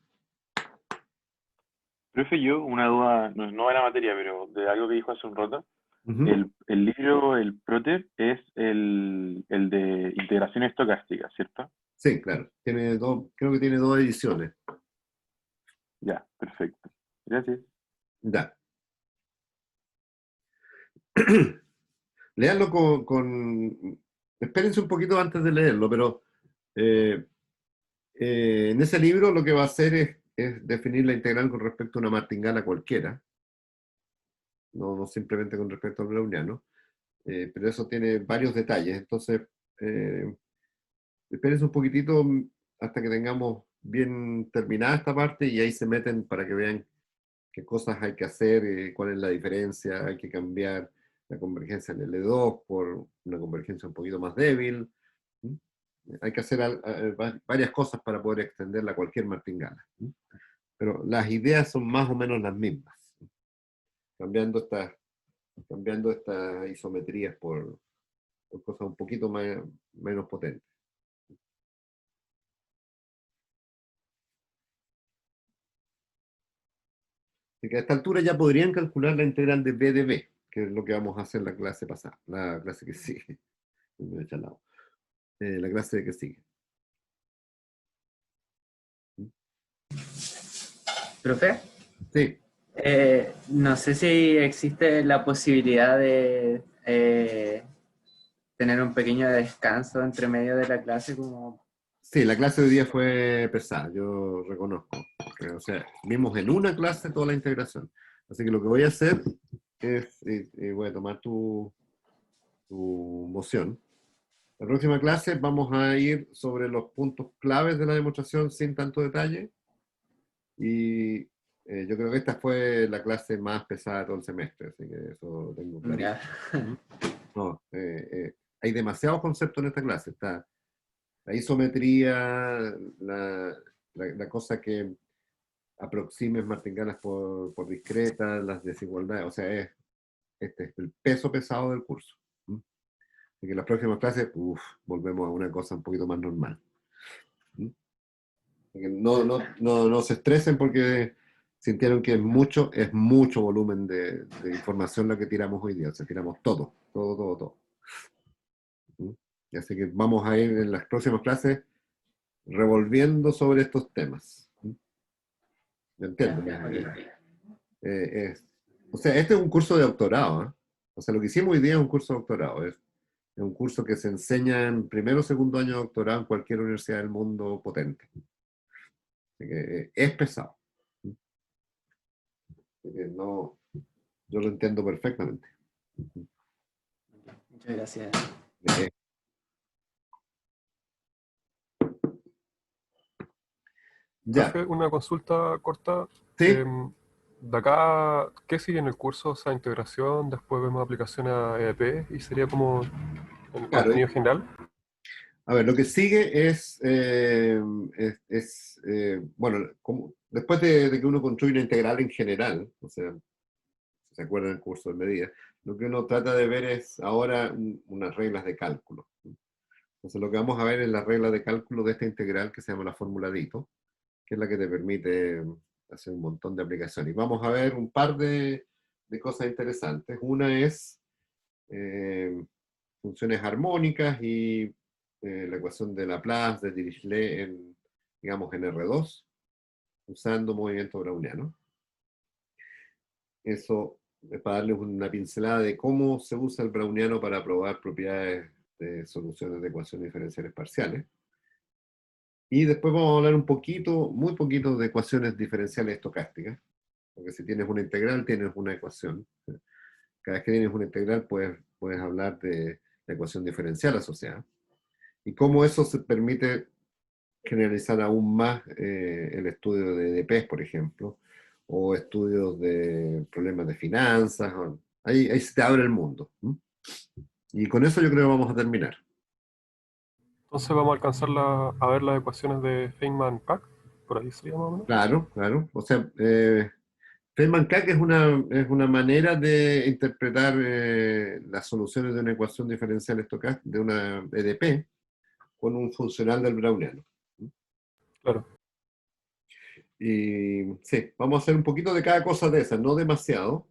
Profe, yo una duda, no de la materia, pero de algo que dijo hace un rato. Ujú. El libro, el PROTEP, es el de integración estocástica, ¿cierto? Sí, claro. Creo que tiene 2 ediciones. Ya, perfecto. Gracias. Ya. Leanlo espérense un poquito antes de leerlo, pero en ese libro lo que va a hacer es definir la integral con respecto a una martingala cualquiera, no simplemente con respecto al browniano, pero eso tiene varios detalles. Entonces, espérense un poquitito hasta que tengamos bien terminada esta parte y ahí se meten para que vean qué cosas hay que hacer, cuál es la diferencia, hay que cambiar la convergencia en L2 por una convergencia un poquito más débil. ¿Mm? Hay que hacer varias cosas para poder extenderla a cualquier martingala. Pero las ideas son más o menos las mismas. Cambiando estas isometrías por cosas un poquito menos potentes. Así que a esta altura ya podrían calcular la integral de B de B, que es lo que vamos a hacer en la clase pasada, la clase que sigue. Me he hecho al lado. La clase que sigue. Profe, Sí, no sé si existe la posibilidad de tener un pequeño descanso entre medio de la clase, como sí, la clase de hoy día fue pesada, yo reconozco. O sea, vimos en una clase toda la integración. Así que lo que voy a hacer es, voy a tomar tu moción. La próxima clase vamos a ir sobre los puntos claves de la demostración sin tanto detalle. Y yo creo que esta fue la clase más pesada de todo el semestre, así que eso tengo clarísimo. ya. No, hay demasiados conceptos en esta clase. Está la isometría, la cosa que aproximes martingalas por discretas, las desigualdades, o sea, este es el peso pesado del curso. Así que en las próximas clases, volvemos a una cosa un poquito más normal. Así que no se estresen porque sintieron que es mucho volumen de información la que tiramos hoy día. O sea, tiramos todo. Y así que vamos a ir en las próximas clases revolviendo sobre estos temas. ¿Me entienden? O sea, este es un curso de doctorado. O sea, lo que hicimos hoy día es un curso de doctorado. Es un curso que se enseña en primero o segundo año de doctorado en cualquier universidad del mundo potente. Así que es pesado. Así que yo lo entiendo perfectamente. Muchas gracias. Eh, Ya, Profe, una consulta corta. sí, De acá, ¿qué sigue en el curso? O sea, integración, después vemos aplicación a EDP y sería como el claro. contenido general. A ver, lo que sigue bueno, después de que uno construye una integral en general, o sea, si se acuerdan del curso de medida, lo que uno trata de ver es ahora unas reglas de cálculo. Entonces lo que vamos a ver es las reglas de cálculo de esta integral que se llama la fórmula de Ito, que es la que te permite hacer un montón de aplicaciones. Y vamos a ver un par de cosas interesantes. Una es funciones armónicas y la ecuación de Laplace, de Dirichlet, digamos en R2, usando movimiento browniano. Eso es para darles una pincelada de cómo se usa el browniano para probar propiedades de soluciones de ecuaciones diferenciales parciales. Y después vamos a hablar un poquito, muy poquito, de ecuaciones diferenciales estocásticas. Porque si tienes una integral, tienes una ecuación. Cada vez que tienes una integral, puedes hablar de la ecuación diferencial asociada. Y cómo eso se permite generalizar aún más el estudio de EDPs, por ejemplo, o estudios de problemas de finanzas. Ahí se te abre el mundo. Y con eso yo creo que vamos a terminar. Entonces vamos a alcanzar a ver las ecuaciones de Feynman-Kac, por ahí sería más o menos. Claro, claro. O sea, Feynman-Kac es una manera de interpretar las soluciones de una ecuación diferencial estocástica, de una EDP, con un funcional del browniano. Claro. Y sí, vamos a hacer un poquito de cada cosa de esas, no demasiado,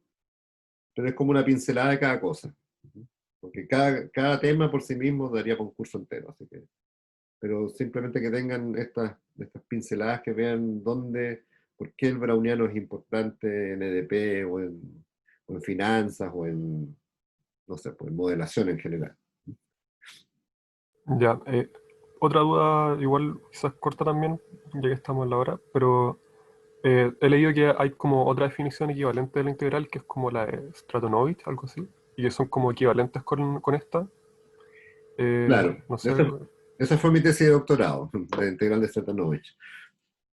pero es como una pincelada de cada cosa. Porque cada tema por sí mismo daría para un curso entero. Así que, pero simplemente que tengan estas pinceladas, que vean por qué el browniano es importante en EDP o en finanzas o en, no sé, pues en modelación en general. Ya, otra duda, igual quizás corta también, ya que estamos en la hora, pero he leído que hay como otra definición equivalente de la integral, que es como la de Stratonovich, algo así, y que son como equivalentes con esta. Claro, No sé. esa fue mi tesis de doctorado, la integral de Stratonovich.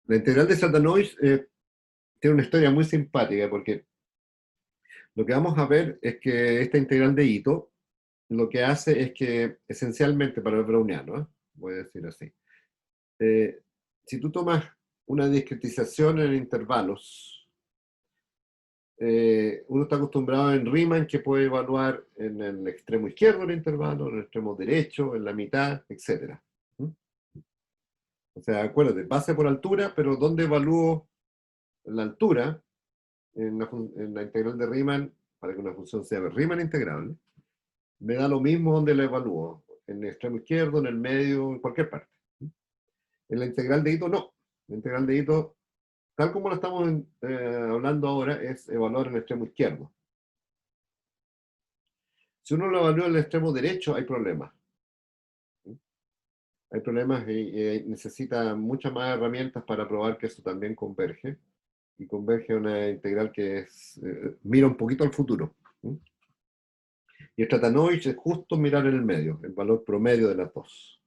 La integral de Stratonovich tiene una historia muy simpática, porque lo que vamos a ver es que esta integral de Ito lo que hace es que, esencialmente para el browniano, voy a decir así, si tú tomas una discretización en intervalos, uno está acostumbrado en Riemann, que puede evaluar en el extremo izquierdo del intervalo, en el extremo derecho, en la mitad, etc. O sea, acuérdate, base por altura, pero ¿dónde evalúo la altura? En la integral de Riemann, para que una función sea Riemann integrable, me da lo mismo donde la evalúo, en el extremo izquierdo, en el medio, en cualquier parte. En la integral de Ito no. La integral de Ito, tal como lo estamos hablando ahora, es evaluar en el extremo izquierdo. Si uno lo evalúa en el extremo derecho, hay problemas. Hay problemas y necesita muchas más herramientas para probar que eso también converge. Y converge a una integral que mira un poquito al futuro. Y Stratonovich es justo mirar en el medio, el valor promedio de las dos.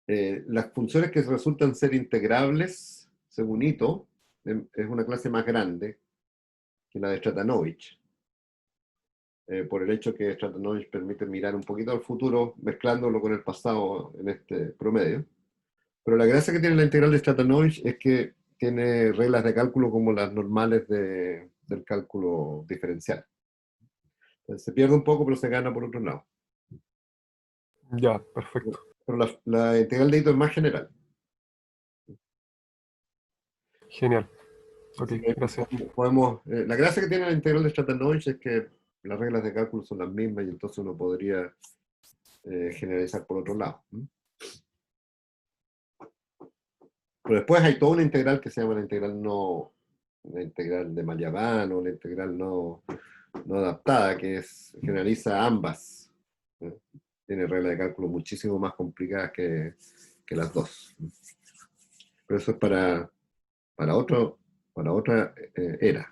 Las funciones que resultan ser integrables, según Ito, es una clase más grande que la de Stratonovich, por el hecho que Stratonovich permite mirar un poquito al futuro, mezclándolo con el pasado en este promedio. Pero la gracia que tiene la integral de Stratonovich es que tiene reglas de cálculo como las normales del cálculo diferencial. Entonces, se pierde un poco, pero se gana por otro lado. Ya, perfecto. Pero la integral de Ito es más general. Genial. Ok, gracias. La gracia que tiene la integral de Stratonovich es que las reglas de cálculo son las mismas y entonces uno podría generalizar por otro lado. Pero después hay toda una integral que se llama la integral de Maljaván, o la integral no adaptada, que generaliza ambas. Tiene reglas de cálculo muchísimo más complicadas que las dos. Pero eso es para otra era.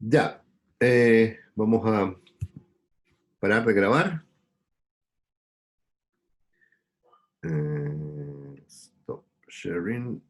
Ya, vamos a parar de grabar. Stop sharing.